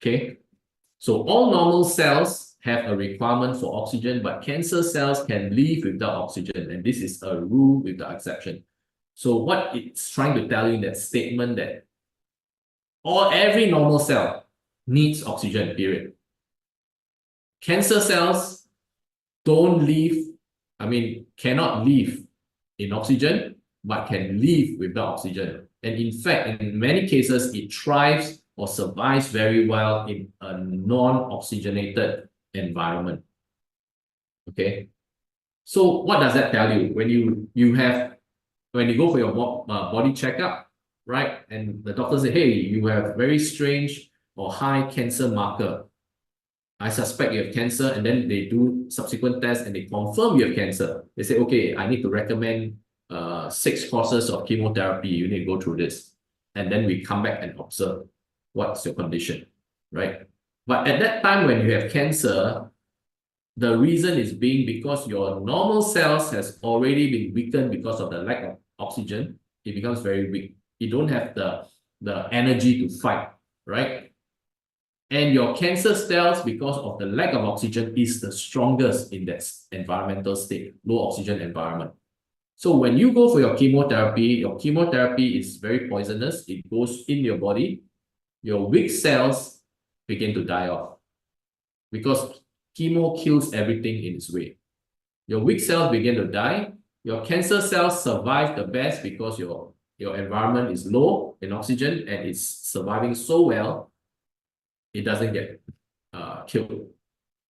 Okay? So all normal cells have a requirement for oxygen, but cancer cells can live without oxygen. And this is a rule with the exception. So what it's trying to tell you in that statement, that every normal cell needs oxygen, period. Cancer cells cannot live in oxygen, but can live without oxygen. And in fact, in many cases, it thrives or survives very well in a non-oxygenated environment. Okay. So what does that tell you? When you go for your body checkup, right? And the doctor say, hey, you have very strange or high cancer marker. I suspect you have cancer, and then they do subsequent tests and they confirm you have cancer. They say, okay, I need to recommend 6 courses of chemotherapy. You need to go through this. And then we come back and observe what's your condition, right? But at that time when you have cancer, the reason is because your normal cells has already been weakened because of the lack of oxygen. It becomes very weak. You don't have the energy to fight, right? And your cancer cells, because of the lack of oxygen, is the strongest in that environmental state, low oxygen environment. So when you go for your chemotherapy is very poisonous. It goes in your body. Your weak cells begin to die off because chemo kills everything in its way. Your weak cells begin to die. Your cancer cells survive the best because your environment is low in oxygen and it's surviving so well, it doesn't get killed.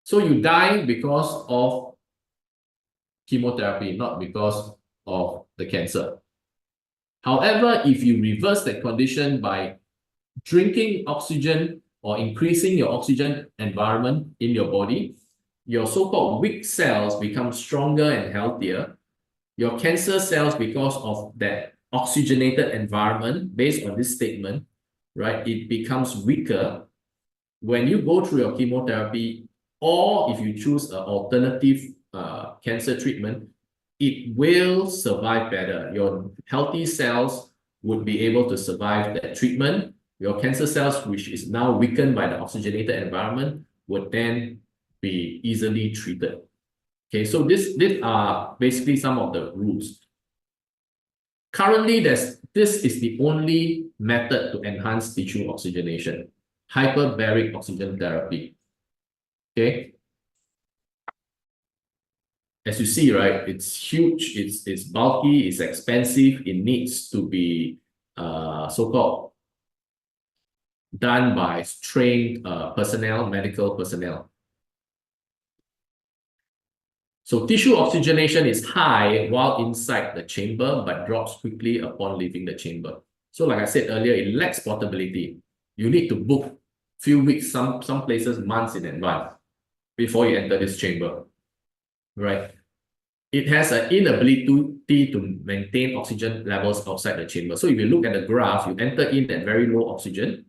So you die because of chemotherapy, not because of the cancer. However, if you reverse that condition by drinking oxygen or increasing your oxygen environment in your body, your so-called weak cells become stronger and healthier. Your cancer cells, because of that oxygenated environment, based on this statement, right, it becomes weaker. When you go through your chemotherapy, or if you choose an alternative cancer treatment, it will survive better. Your healthy cells would be able to survive that treatment. Your cancer cells, which is now weakened by the oxygenated environment, would then be easily treated. Okay, so these are basically some of the rules. Currently, this is the only method to enhance tissue oxygenation: hyperbaric oxygen therapy. Okay. As you see, right, it's huge, it's bulky, it's expensive, it needs to be so-called done by trained personnel, medical personnel. So tissue oxygenation is high while inside the chamber, but drops quickly upon leaving the chamber. So like I said earlier, it lacks portability. You need to book few weeks, some places months in advance before you enter this chamber, right? It has an inability to maintain oxygen levels outside the chamber. So if you look at the graph, you enter in at very low oxygen.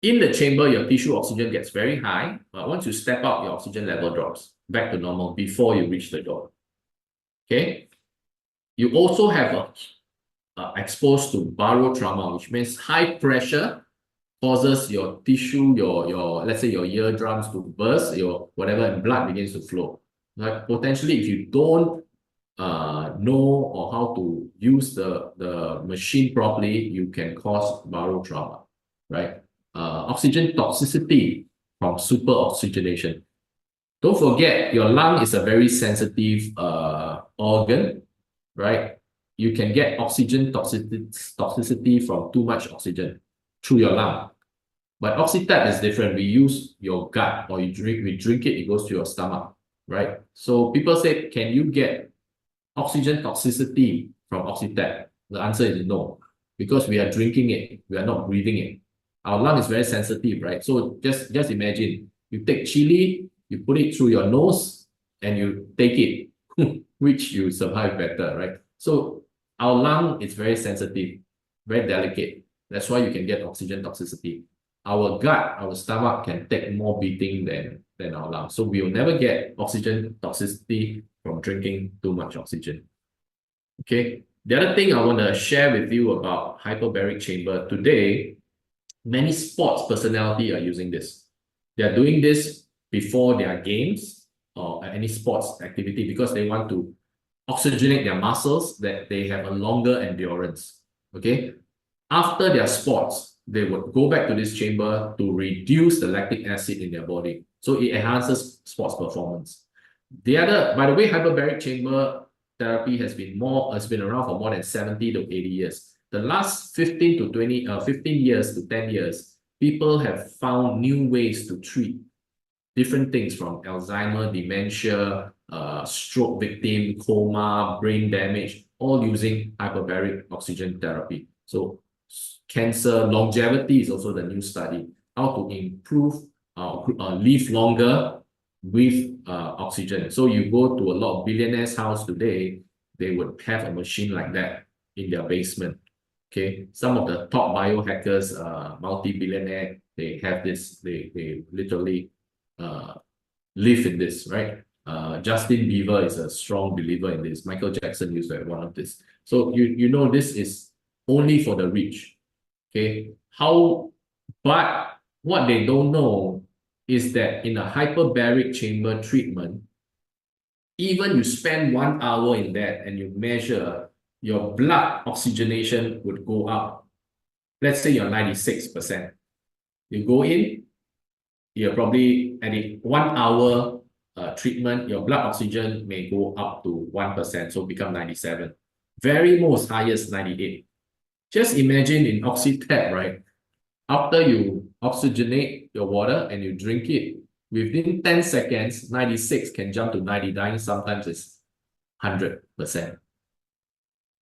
In the chamber, your tissue oxygen gets very high, but once you step out, your oxygen level drops back to normal before you reach the door. Okay? You also have exposed to barotrauma, which means high pressure causes your tissue, your let's say your eardrums to burst, your whatever, and blood begins to flow. Like potentially, if you don't know or how to use the machine properly, you can cause barotrauma, right? Oxygen toxicity from super oxygenation. Don't forget, your lung is a very sensitive organ, right? You can get oxygen toxicity from too much oxygen through your lung. But Oxytap is different. We use your gut or we drink it, it goes to your stomach, right? So people say, can you get oxygen toxicity from Oxytap? The answer is no, because we are drinking it, we are not breathing it. Our lung is very sensitive, right? So just imagine, you take chili, you put it through your nose, and you take it, which you survive better, right? So our lung is very sensitive, very delicate. That's why you can get oxygen toxicity. Our gut, our stomach can take more beating than our lungs. So we will never get oxygen toxicity from drinking too much oxygen. Okay. The other thing I want to share with you about hyperbaric chamber today, many sports personality are using this. They are doing this before their games or any sports activity because they want to oxygenate their muscles, that they have a longer endurance. Okay. After their sports, they would go back to this chamber to reduce the lactic acid in their body. So it enhances sports performance. By the way, hyperbaric chamber therapy has been around for more than 70 to 80 years. The last 15 years to 10 years, people have found new ways to treat different things from Alzheimer, dementia, stroke victim, coma, brain damage, all using hyperbaric oxygen therapy. So cancer longevity is also the new study, how to improve live longer with oxygen. So you go to a lot of billionaires' house today, they would have a machine like that in their basement. Okay, some of the top biohackers, multi-billionaire, they have this, they literally live in this, right? Justin Bieber is a strong believer in this. Michael Jackson used to have one of this. So you know this is only for the rich. Okay, but what they don't know is that in a hyperbaric chamber treatment, even you spend 1 hour in that and you measure, your blood oxygenation would go up. Let's say you're 96%. You go in, you're probably at a 1 hour treatment, your blood oxygen may go up to 1%, so become 97. Very most highest 98. Just imagine in Oxytap, right? After you oxygenate your water and you drink it, within 10 seconds, 96 can jump to 99, sometimes it's 100%.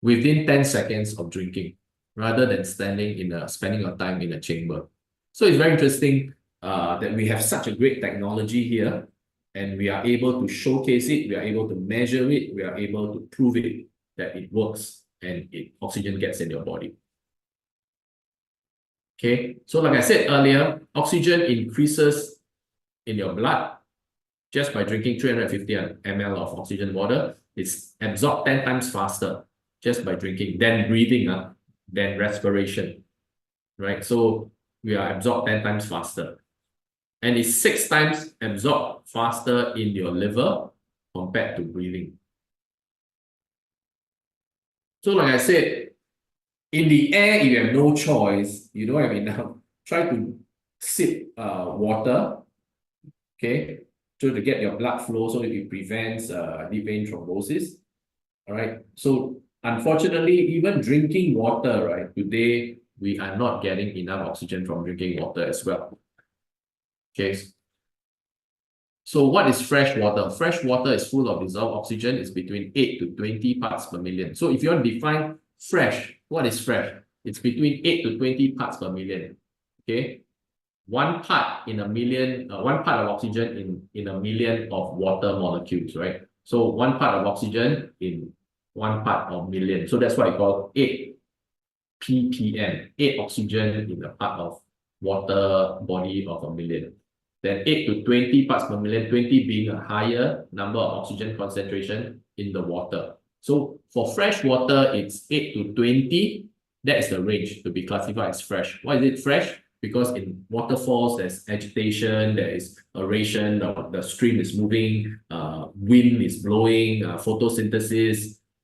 Within 10 seconds of drinking, rather than spending your time in a chamber. So it's very interesting that we have such a great technology here, and we are able to showcase it, we are able to measure it, we are able to prove it that it works and oxygen gets in your body. Okay, so like I said earlier, oxygen increases in your blood just by drinking 350 ml of oxygen water. It's absorbed 10 times faster just by drinking, than breathing, than respiration, right? So we are absorbed 10 times faster. And it's 6 times absorbed faster in your liver compared to breathing. So like I said, in the air, if you have no choice, you don't have enough, try to sip water, okay, to get your blood flow so it prevents deep vein thrombosis. All right. So unfortunately, even drinking water, right, today, we are not getting enough oxygen from drinking water as well. Okay. So what is fresh water? Fresh water is full of dissolved oxygen. It's between 8 to 20 parts per million. So if you want to define fresh, what is fresh? It's between 8 to 20 parts per million. Okay. 1 part in a million, 1 part of oxygen in a million of water molecules, right? So 1 part of oxygen in 1 part of million. So that's why I call 8 ppm, 8 oxygen in a part of water body of a million. Then 8 to 20 parts per million, 20 being a higher number of oxygen concentration in the water. So for fresh water, it's 8 to 20. That is the range to be classified as fresh. Why is it fresh? because in waterfalls, there's agitation, there is aeration, the stream is moving, wind is blowing, photosynthesis,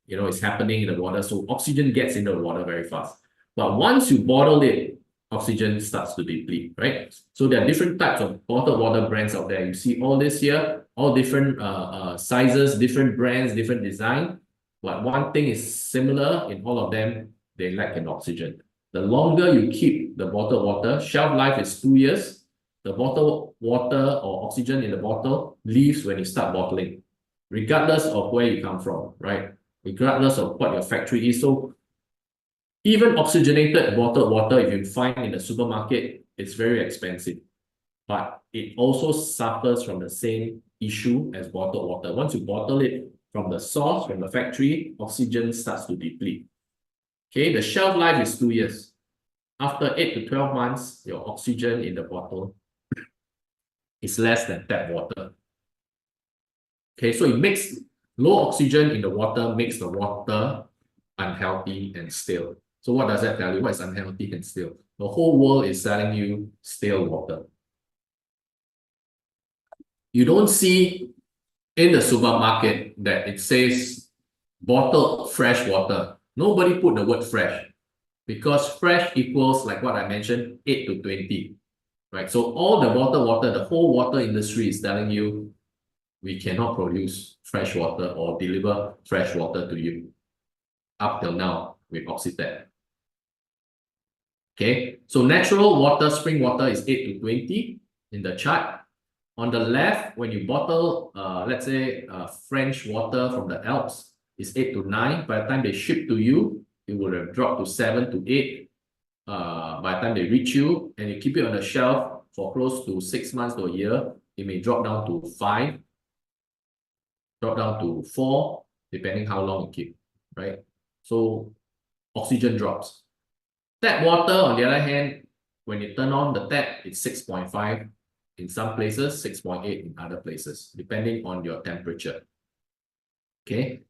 is happening in the water. So oxygen gets into the water very fast. But once you bottle it, oxygen starts to deplete, right? So there are different types of bottled water brands out there. You see all this here, all different sizes, different brands, different design. But one thing is similar in all of them, they lack in oxygen. The longer you keep the bottled water, shelf life is 2 years. The bottled water or oxygen in the bottle leaves when you start bottling, regardless of where you come from, right? Regardless of what your factory is. So even oxygenated bottled water, if you find in the supermarket, it's very expensive. But it also suffers from the same issue as bottled water. Once you bottle it from the source, from the factory, oxygen starts to deplete. Okay, the shelf life is 2 years. After 8 to 12 months, your oxygen in the bottle is less than tap water. Okay, so it makes low oxygen in the water makes the water unhealthy and stale. So what does that tell you? What is unhealthy and stale? The whole world is selling you stale water. You don't see in the supermarket that it says bottled fresh water. Nobody put the word fresh because fresh equals, like what I mentioned, 8 to 20. Right? So all the bottled water, the whole water industry is telling you we cannot produce fresh water or deliver fresh water to you up till now with Oxytap. Okay, so natural water, spring water is 8 to 20 in the chart. On the left, when you bottle, let's say French water from the Alps, is 8 to 9. By the time they ship to you, it would have dropped to 7 to 8. By the time they reach you, and you keep it on the shelf for close to 6 months to a year, it may drop down to 5, drop down to 4, depending how long you keep, right? So oxygen drops. Tap water, on the other hand, when you turn on the tap, it's 6.5 in some places, 6.8 in other places, depending on your temperature. Okay.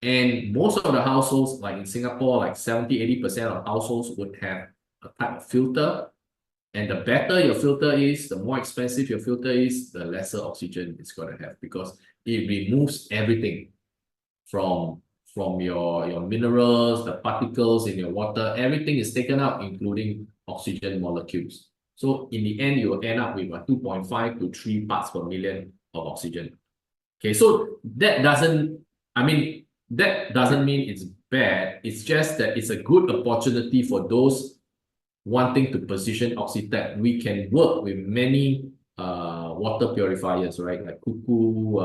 And most of the households, like in Singapore, like 70-80% of households would have a type of filter. And the better your filter is, the more expensive your filter is, the lesser oxygen it's going to have, because it removes everything from your minerals, the particles in your water, everything is taken out, including oxygen molecules. So in the end, you will end up with a 2.5 to 3 parts per million of oxygen. Okay, so that doesn't mean it's bad. It's just that it's a good opportunity for those wanting to position Oxytap. We can work with many water purifiers, right? Like Cuckoo,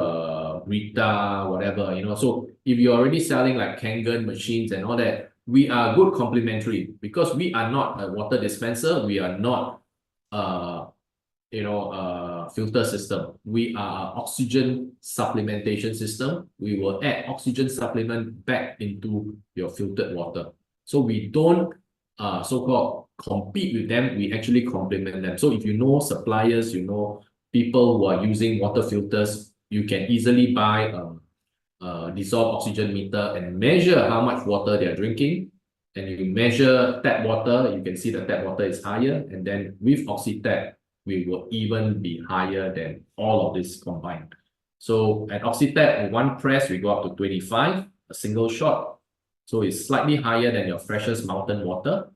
Rita, whatever, So if you're already selling like Kangen machines and all that, we are good complementary because we are not a water dispenser. We are not filter system. We are oxygen supplementation system. We will add oxygen supplement back into your filtered water. So we don't so-called compete with them, we actually complement them. So if you know suppliers, people who are using water filters, you can easily buy a dissolved oxygen meter and measure how much water they are drinking. And you measure tap water, you can see the tap water is higher. And then with Oxytap, we will even be higher than all of this combined. So at Oxytap, with one press, we go up to 25, a single shot. So it's slightly higher than your freshest mountain water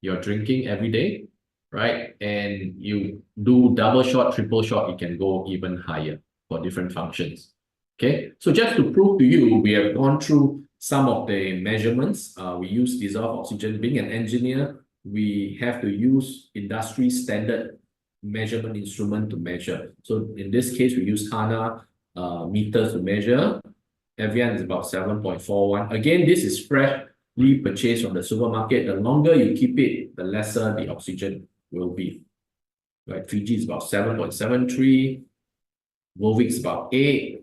you're drinking every day, right? And you do double shot, triple shot, it can go even higher for different functions. Okay, so just to prove to you, we have gone through some of the measurements. We use dissolved oxygen. Being an engineer, we have to use industry standard measurement instrument to measure. So in this case, we use HANA meters to measure. Evian is about 7.41. Again, this is freshly purchased from the supermarket. The longer you keep it, the lesser the oxygen will be. Right, Fiji is about 7.73. Volvic is about 8.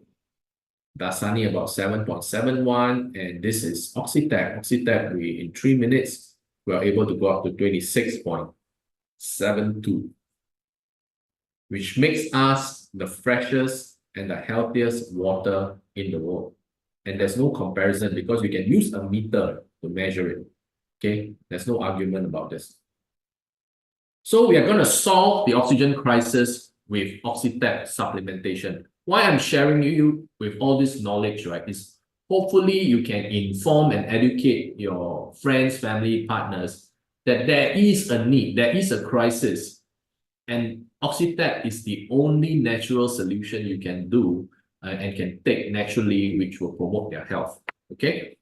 Dasani about 7.71. And this is Oxytap. Oxytap, in 3 minutes, we are able to go up to 26.72, which makes us the freshest and the healthiest water in the world. And there's no comparison because you can use a meter to measure it. Okay, there's no argument about this. So we are going to solve the oxygen crisis with Oxytap supplementation. Why I'm sharing you with all this knowledge, right, is hopefully you can inform and educate your friends, family, partners that there is a need, there is a crisis, and Oxytap is the only natural solution you can do and can take naturally, which will promote their health. Okay.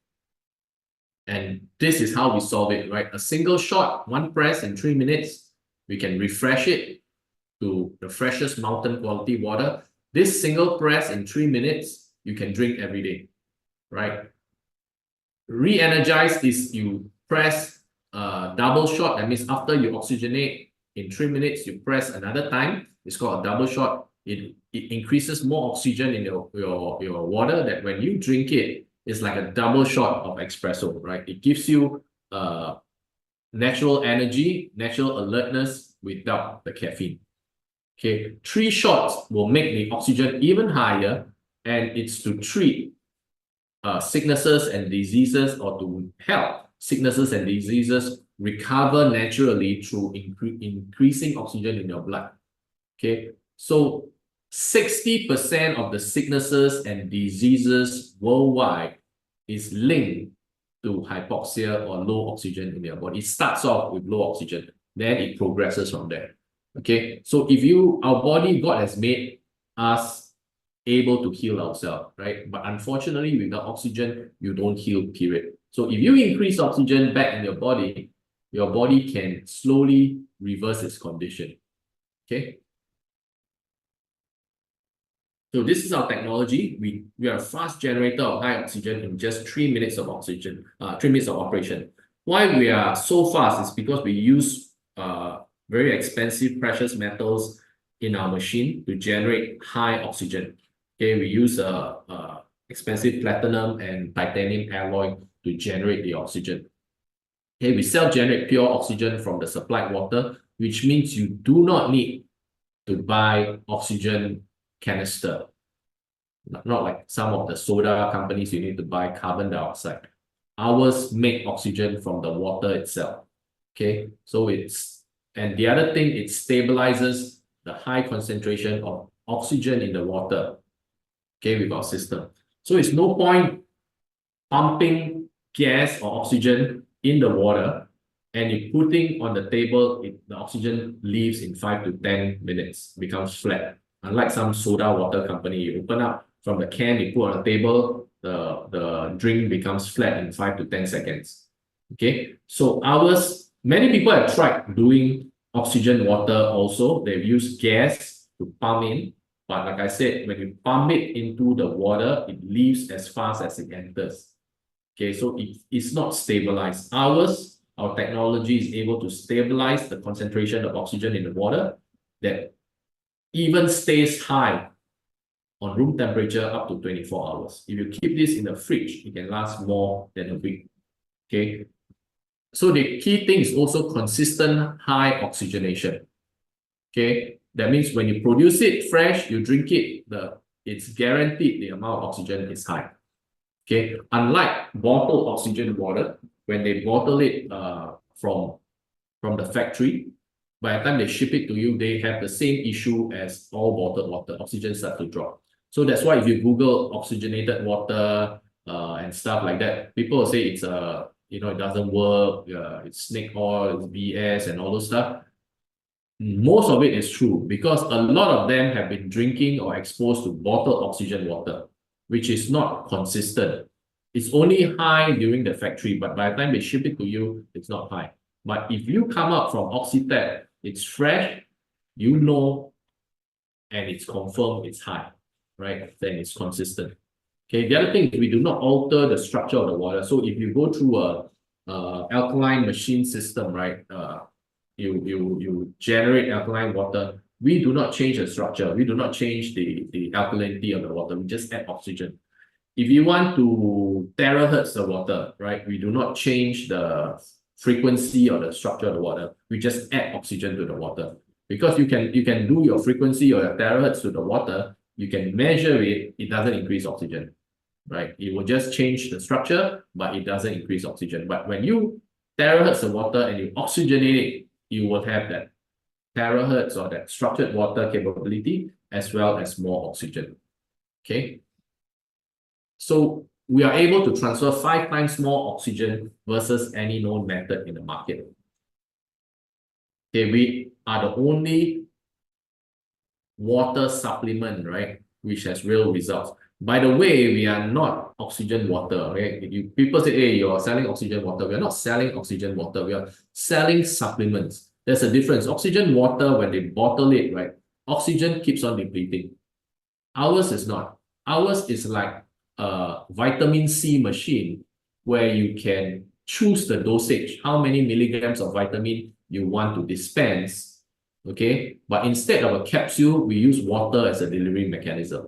And this is how we solve it, right? A single shot, one press in 3 minutes, we can refresh it to the freshest mountain quality water. This single press in 3 minutes, you can drink every day, right? Re-energize is you press a double shot. That means after you oxygenate in 3 minutes, you press another time. It's called a double shot. It increases more oxygen in your water, that when you drink it, it's like a double shot of espresso, right? It gives you natural energy, natural alertness without the caffeine. Okay, 3 shots will make the oxygen even higher, and it's to treat sicknesses and diseases, or to help sicknesses and diseases recover naturally through increasing oxygen in your blood. Okay, so 60% of the sicknesses and diseases worldwide is linked to hypoxia or low oxygen in your body. It starts off with low oxygen, then it progresses from there. Okay, so if our body, God has made us able to heal ourselves, right? But unfortunately, without oxygen, you don't heal, period. So if you increase oxygen back in your body can slowly reverse its condition. Okay. So this is our technology. We are a fast generator of high oxygen in just 3 minutes of oxygen, 3 minutes of operation. Why we are so fast is because we use very expensive precious metals in our machine to generate high oxygen. Okay, we use expensive platinum and titanium alloy to generate the oxygen. Okay, we self-generate pure oxygen from the supplied water, which means you do not need to buy oxygen canister. Not like some of the soda companies, you need to buy carbon dioxide. Ours make oxygen from the water itself. Okay, so and the other thing, it stabilizes the high concentration of oxygen in the water, okay, with our system. So it's no point pumping gas or oxygen in the water and you putting on the table, the oxygen leaves in 5 to 10 minutes, becomes flat. Unlike some soda water company, you open up from the can, you put on the table, the drink becomes flat in 5 to 10 seconds. Okay, so ours, many people have tried doing oxygen water also. They've used gas to pump in, but like I said, when you pump it into the water, it leaves as fast as it enters. Okay, so it's not stabilized. Our technology is able to stabilize the concentration of oxygen in the water that even stays high on room temperature up to 24 hours. If you keep this in the fridge, it can last more than a week. Okay, so the key thing is also consistent high oxygenation. Okay, that means when you produce it fresh, you drink it, it's guaranteed the amount of oxygen is high. Okay, unlike bottled oxygen water, when they bottle it from the factory, by the time they ship it to you, they have the same issue as all bottled water. Oxygen starts to drop. So that's why if you Google oxygenated water and stuff like that, people will say it's it doesn't work, it's snake oil, it's BS and all those stuff. Most of it is true because a lot of them have been drinking or exposed to bottled oxygen water, which is not consistent. It's only high during the factory, but by the time they ship it to you, it's not high. But if you come up from Oxytap, it's fresh, and it's confirmed it's high, right? Then it's consistent. Okay, the other thing is we do not alter the structure of the water. So if you go through a alkaline machine system, right? You generate alkaline water. We do not change the structure. We do not change the alkalinity of the water. We just add oxygen. If you want to terahertz the water, right? We do not change the frequency or the structure of the water. We just add oxygen to the water. Because you can do your frequency or your terahertz to the water, you can measure it, it doesn't increase oxygen, right? It will just change the structure, but it doesn't increase oxygen. But when you terahertz the water and you oxygenate it, you will have that terahertz or that structured water capability, as well as more oxygen. Okay. So we are able to transfer 5 times more oxygen versus any known method in the market. Okay, we are the only water supplement, right, which has real results. By the way, we are not oxygen water. Okay, people say, hey, you're selling oxygen water. We are not selling oxygen water. We are selling supplements. There's a difference. Oxygen water, when they bottle it, right, oxygen keeps on depleting. Ours is not. Ours is like a vitamin C machine where you can choose the dosage, how many milligrams of vitamin you want to dispense. Okay, but instead of a capsule, we use water as a delivery mechanism,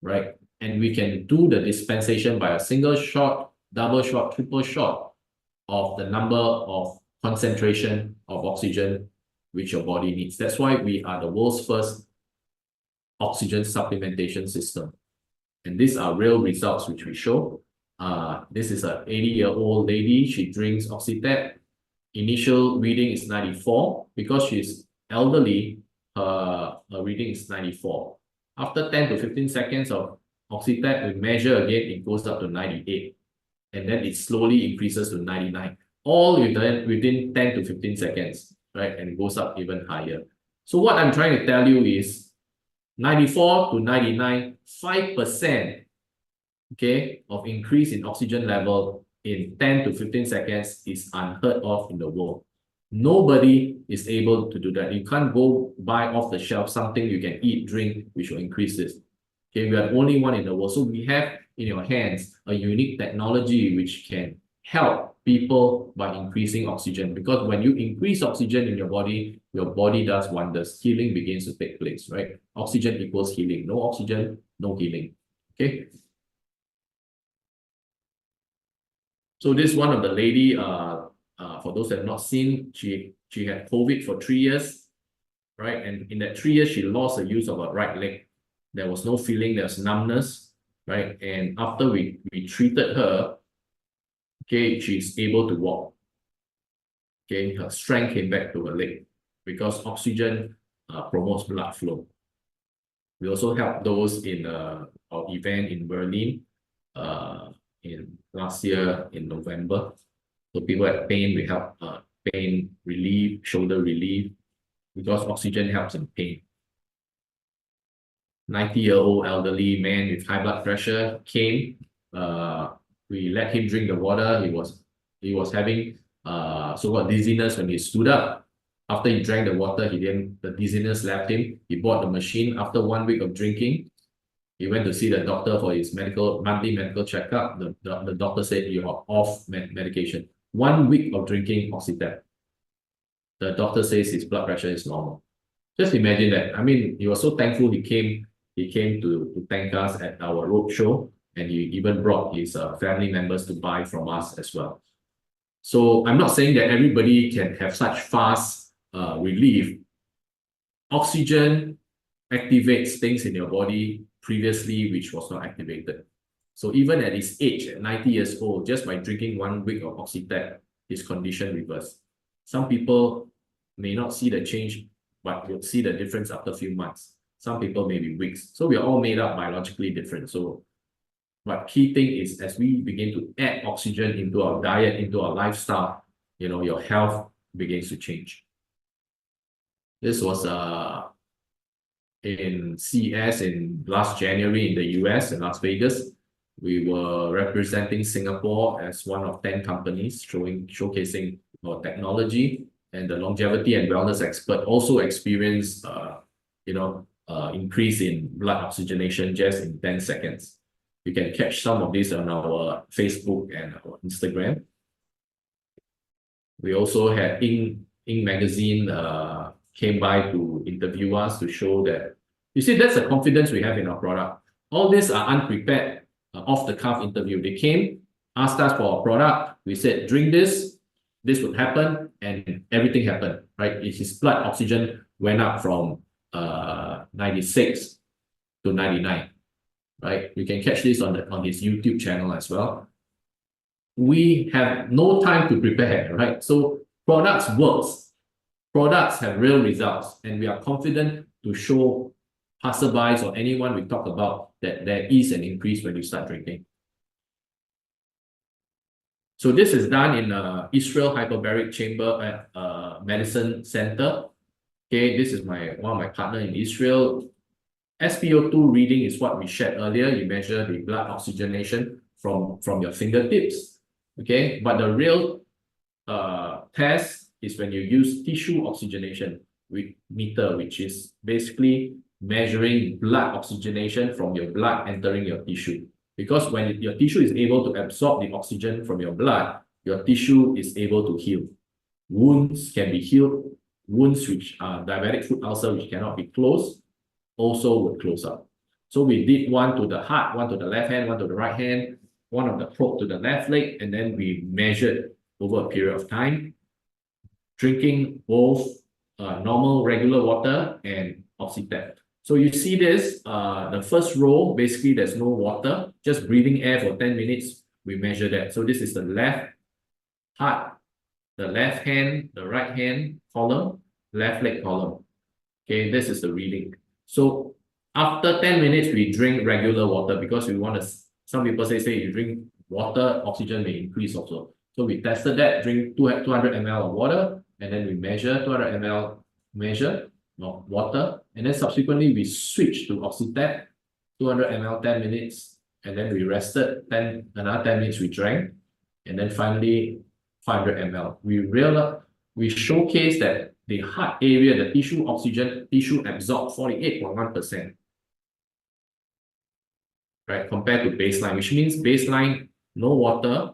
right? And we can do the dispensation by a single shot, double shot, triple shot of the number of concentration of oxygen which your body needs. That's why we are the world's first oxygen supplementation system. And these are real results which we show. This is an 80-year-old lady. She drinks Oxytap. Initial reading is 94. Because she's elderly, her reading is 94. After 10 to 15 seconds of Oxytap, we measure again, it goes up to 98. And then it slowly increases to 99. All within 10 to 15 seconds, right? And it goes up even higher. So what I'm trying to tell you is 94 to 99, 5%, okay, of increase in oxygen level in 10 to 15 seconds is unheard of in the world. Nobody is able to do that. You can't go buy off the shelf something you can eat, drink, which will increase this. Okay, we are the only one in the world. So we have in your hands a unique technology which can help people by increasing oxygen. Because when you increase oxygen in your body does wonders. Healing begins to take place, right? Oxygen equals healing. No oxygen, no healing. Okay. So this one of the lady, for those that have not seen, she had COVID for 3 years, right? And in that 3 years, she lost the use of her right leg. There was no feeling, there was numbness, right? And after we treated her, okay, she's able to walk. Okay, her strength came back to her leg because oxygen promotes blood flow. We also helped those in our event in Berlin in last year in November. So people had pain, we help pain relief, shoulder relief, because oxygen helps in pain. 90-year-old elderly man with high blood pressure came. We let him drink the water. He was having so-called dizziness when he stood up. After he drank the water, the dizziness left him. He bought the machine. After 1 week of drinking, he went to see the doctor for his monthly medical checkup. The doctor said you are off medication. 1 week of drinking Oxytap. The doctor says his blood pressure is normal. Just imagine that. I mean, he was so thankful he came to thank us at our roadshow, and he even brought his family members to buy from us as well. So I'm not saying that everybody can have such fast relief. Oxygen activates things in your body previously which was not activated. So even at his age, at 90 years old, just by drinking 1 week of Oxytap, his condition reversed. Some people may not see the change, but you'll see the difference after a few months. Some people may be weeks. So we are all made up biologically different. So, but key thing is as we begin to add oxygen into our diet, into our lifestyle, your health begins to change. This was in CES in last January in the US, in Las Vegas. We were representing Singapore as one of 10 companies showcasing our technology, and the longevity and wellness expert also experienced increase in blood oxygenation just in 10 seconds. You can catch some of this on our Facebook and our Instagram. We also had Ing magazine came by to interview us to show that, you see, that's the confidence we have in our product. All these are unprepared, off-the-cuff interview. They came, asked us for our product. We said, drink this would happen, and everything happened, right? His blood oxygen went up from 96 to 99, right? You can catch this on his YouTube channel as well. We have no time to prepare, right? So products works products have real results, and we are confident to show passerbys or anyone we talk about that there is an increase when you start drinking. So this is done in Israel Hyperbaric Chamber at Medicine Center. Okay, this is one of my partner in Israel. SpO2 reading is what we shared earlier. You measure the blood oxygenation from your fingertips. Okay, but the real test is when you use tissue oxygenation with meter, which is basically measuring blood oxygenation from your blood entering your tissue. Because when your tissue is able to absorb the oxygen from your blood, your tissue is able to heal. Wounds can be healed. Wounds which are diabetic foot ulcer, which cannot be closed, also would close up. So we did one to the heart, one to the left hand, one to the right hand, one of the probe to the left leg, and then we measured over a period of time, drinking both normal regular water and Oxytap. So you see this, the first row, basically there's no water, just breathing air for 10 minutes, we measure that. So this is the left heart, the left hand, the right hand column, left leg column. Okay, this is the reading. So after 10 minutes, we drink regular water because we want to, some people say you drink water, oxygen may increase also. So we tested that, drink 200 ml of water, and then we measure 200 ml of water, and then subsequently we switch to Oxytap, 200 ml, 10 minutes, and then we rested, another 10 minutes we drank, and then finally 500 ml. We showcase that the heart area, the tissue absorbed 48.1%, right, compared to baseline, which means baseline, no water,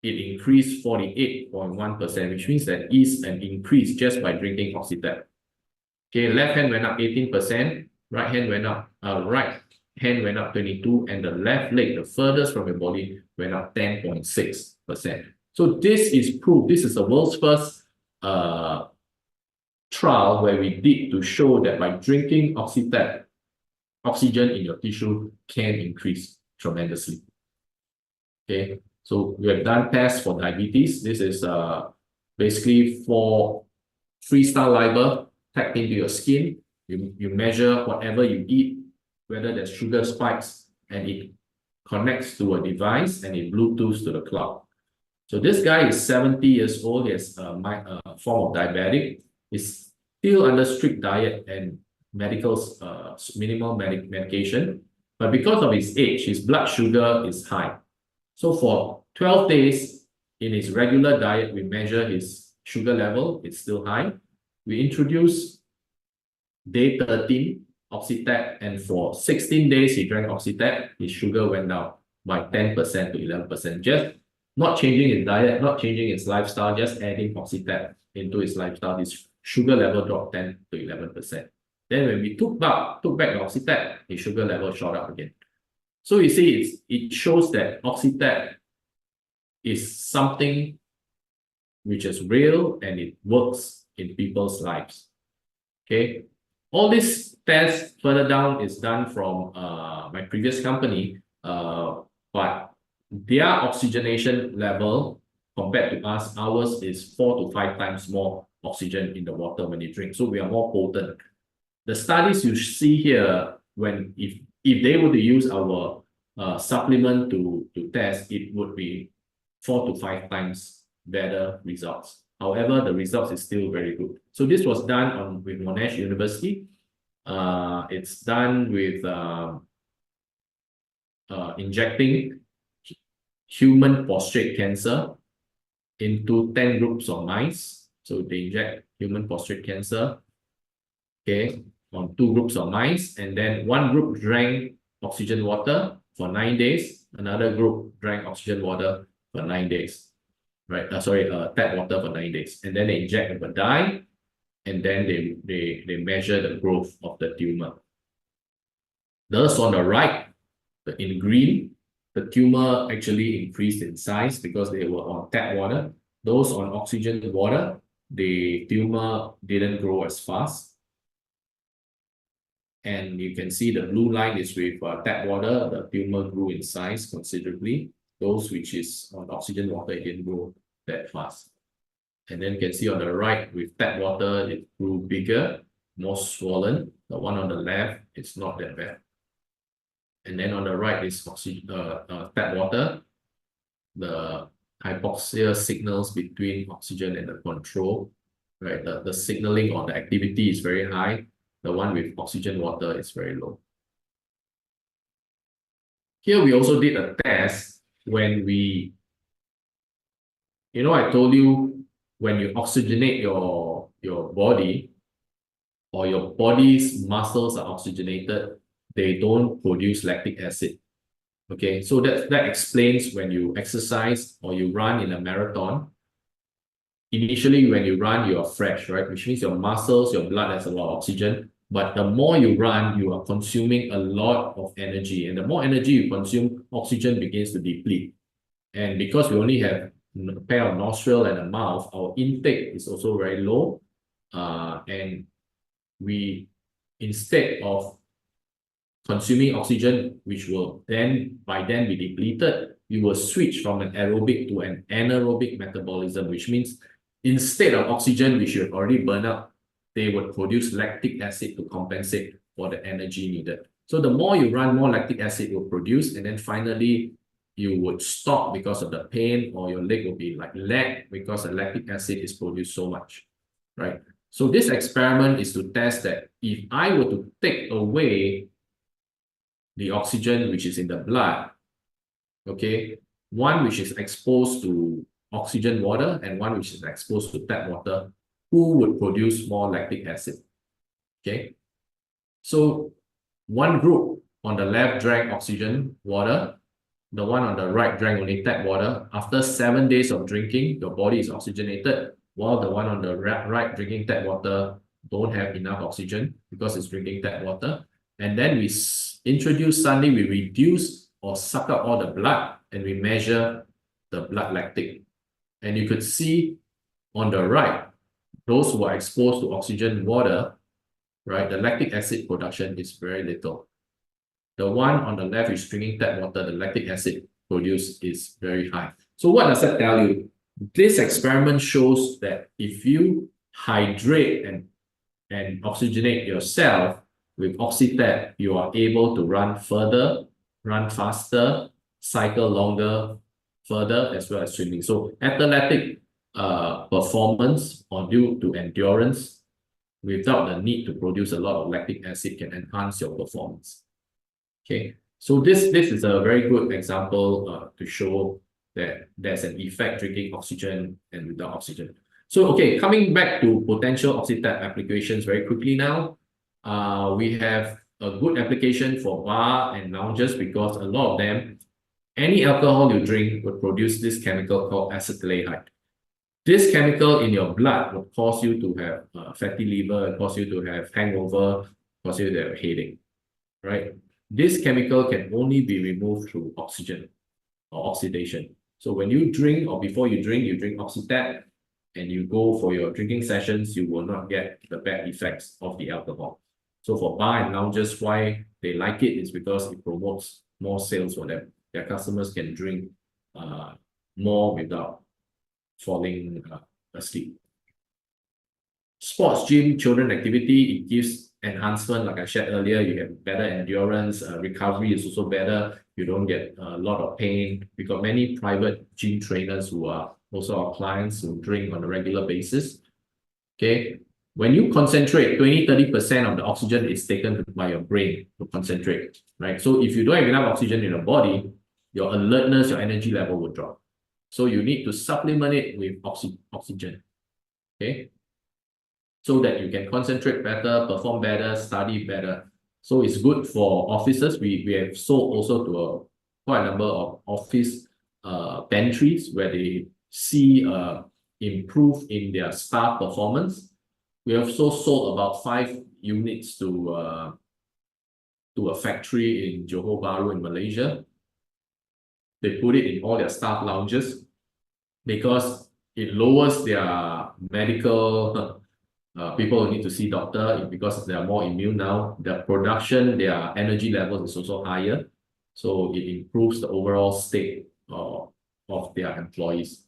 it increased 48.1%, which means there is an increase just by drinking Oxytap. Okay, left hand went up 18%, right hand went up 22%, and the left leg, the furthest from your body, went up 10.6%. So this is proof. This is the world's first trial where we did to show that by drinking Oxytap, oxygen in your tissue can increase tremendously. Okay, so we have done tests for diabetes. This is basically for freestyle liver tagged into your skin. You measure whatever you eat, whether there's sugar spikes, and it connects to a device and it Bluetooths to the cloud. So this guy is 70 years old. He has a form of diabetic. He's still under strict diet and minimal medication. But because of his age, his blood sugar is high. So for 12 days in his regular diet, we measure his sugar level. It's still high. We introduce day 13 Oxytap, and for 16 days he drank Oxytap. His sugar went down by 10% to 11%. Just not changing his diet, not changing his lifestyle, just adding Oxytap into his lifestyle. His sugar level dropped 10 to 11%. Then when we took back the Oxytap, his sugar level shot up again. So you see, it shows that Oxytap is something which is real and it works in people's lives. Okay, all this tests further down is done from my previous company, but their oxygenation level compared to us, ours is 4 to 5 times more oxygen in the water when you drink. So we are more potent. The studies you see here, if they were to use our supplement to test, it would be 4 to 5 times better results. However, the results is still very good. So this was done with Monash University. It's done with injecting human prostate cancer into 10 groups of mice. So they inject human prostate cancer, okay, on 2 groups of mice, and then one group drank oxygen water for 9 days, another group drank oxygen water for 9 days, right? Tap water for 9 days, and then they inject with a dye, and then they measure the growth of the tumor. Thus on the right, in green, the tumor actually increased in size because they were on tap water. Those on oxygen water, the tumor didn't grow as fast. And you can see the blue line is with tap water, the tumor grew in size considerably. Those which is on oxygen water, it didn't grow that fast. And then you can see on the right with tap water, it grew bigger, more swollen. The one on the left, it's not that bad. And then on the right is tap water. The hypoxia signals between oxygen and the control, right? The signaling or the activity is very high. The one with oxygen water is very low. Here we also did a test when we, I told you when you oxygenate your body or your body's muscles are oxygenated, they don't produce lactic acid. Okay, so that explains when you exercise or you run in a marathon. Initially, when you run, you are fresh, right? Which means your muscles, your blood has a lot of oxygen. But the more you run, you are consuming a lot of energy. And the more energy you consume, oxygen begins to deplete. And because we only have a pair of nostril and a mouth, our intake is also very low. And we, instead of consuming oxygen, which will then by then be depleted, you will switch from an aerobic to an anaerobic metabolism, which means instead of oxygen, which you have already burned out, they would produce lactic acid to compensate for the energy needed. So the more you run, more lactic acid will produce, and then finally you would stop because of the pain, or your leg will be like lag because the lactic acid is produced so much, right? So this experiment is to test that if I were to take away the oxygen which is in the blood, okay, one which is exposed to oxygen water and one which is exposed to tap water, who would produce more lactic acid? Okay, so one group on the left drank oxygen water, the one on the right drank only tap water. After 7 days of drinking, your body is oxygenated, while the one on the right drinking tap water don't have enough oxygen because it's drinking tap water. And then we suddenly we reduce or suck up all the blood and we measure the blood lactic. And you could see on the right, those who are exposed to oxygen water, right, the lactic acid production is very little. The one on the left is drinking tap water, the lactic acid produced is very high. So what does that tell you? This experiment shows that if you hydrate and oxygenate yourself with Oxytap, you are able to run further, run faster, cycle longer, further, as well as swimming. So athletic performance or due to endurance without the need to produce a lot of lactic acid can enhance your performance. Okay, so this is a very good example to show that there's an effect drinking oxygen and without oxygen. So, okay, coming back to potential Oxytap applications very quickly now. We have a good application for bar and lounges because a lot of them, any alcohol you drink would produce this chemical called acetaldehyde. This chemical in your blood will cause you to have fatty liver, cause you to have hangover, cause you to have headache, right? This chemical can only be removed through oxygen or oxidation. So when you drink or before you drink Oxytap and you go for your drinking sessions, you will not get the bad effects of the alcohol. So for bar and lounges, why they like it is because it promotes more sales for them. Their customers can drink more without falling asleep. Sports, gym, children activity, it gives enhancement. Like I shared earlier, you have better endurance, recovery is also better. You don't get a lot of pain. We got many private gym trainers who are also our clients who drink on a regular basis. Okay, when you concentrate, 20-30% of the oxygen is taken by your brain to concentrate, right? So if you don't have enough oxygen in your body, your alertness, your energy level will drop. So you need to supplement it with oxygen, okay? So that you can concentrate better, perform better, study better. So it's good for offices. We have sold also to quite a number of office pantries where they see improve in their staff performance. We have also sold about 5 units to a factory in Johor Bahru in Malaysia. They put it in all their staff lounges because it lowers their medical people who need to see doctor because they are more immune now. Their production, their energy levels is also higher. So it improves the overall state of their employees.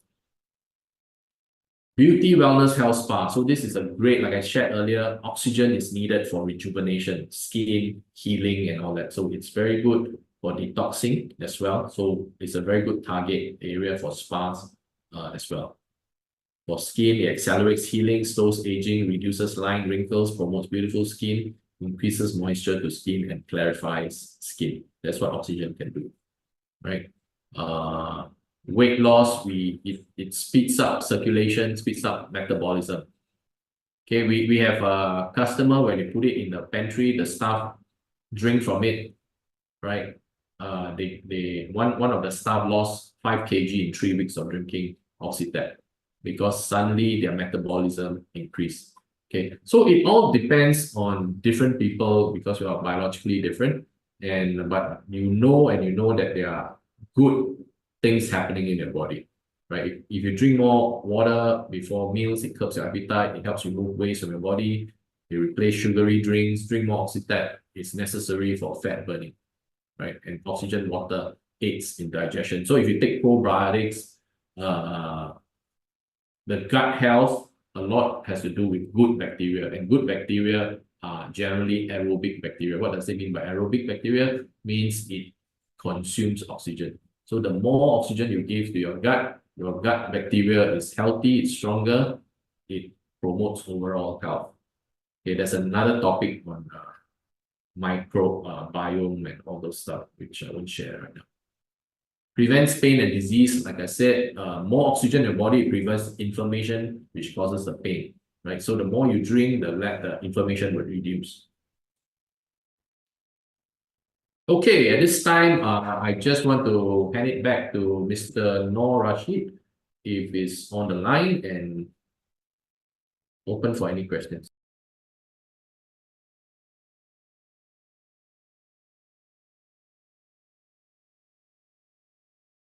Beauty, wellness, health spa. So this is a great, like I shared earlier, oxygen is needed for rejuvenation, skin healing and all that. So it's very good for detoxing as well. So it's a very good target area for spas as well. For skin, it accelerates healing, slows aging, reduces line, wrinkles, promotes beautiful skin, increases moisture to skin, and clarifies skin. That's what oxygen can do, right? Weight loss, it speeds up circulation, speeds up metabolism. Okay, we have a customer when you put it in the pantry, the staff drink from it, right? One of the staff lost 5 kg in 3 weeks of drinking Oxytap because suddenly their metabolism increased. Okay, so it all depends on different people because we are biologically different, but you know that there are good things happening in your body, right? If you drink more water before meals, it curbs your appetite, it helps remove waste from your body. You replace sugary drinks, drink more Oxytap. It's necessary for fat burning, right? And oxygen water aids in digestion. So if you take probiotics, the gut health, a lot has to do with good bacteria, and good bacteria are generally aerobic bacteria. What does it mean by aerobic bacteria? Means it consumes oxygen. So the more oxygen you give to your gut bacteria is healthy, it's stronger, it promotes overall health. Okay, there's another topic on microbiome and all those stuff, which I won't share right now. Prevents pain and disease. Like I said, more oxygen in your body prevents inflammation, which causes the pain, right? So the more you drink, the inflammation will reduce. Okay, at this time, I just want to hand it back to Mr. Noor Rashid, if he's on the line and open for any questions.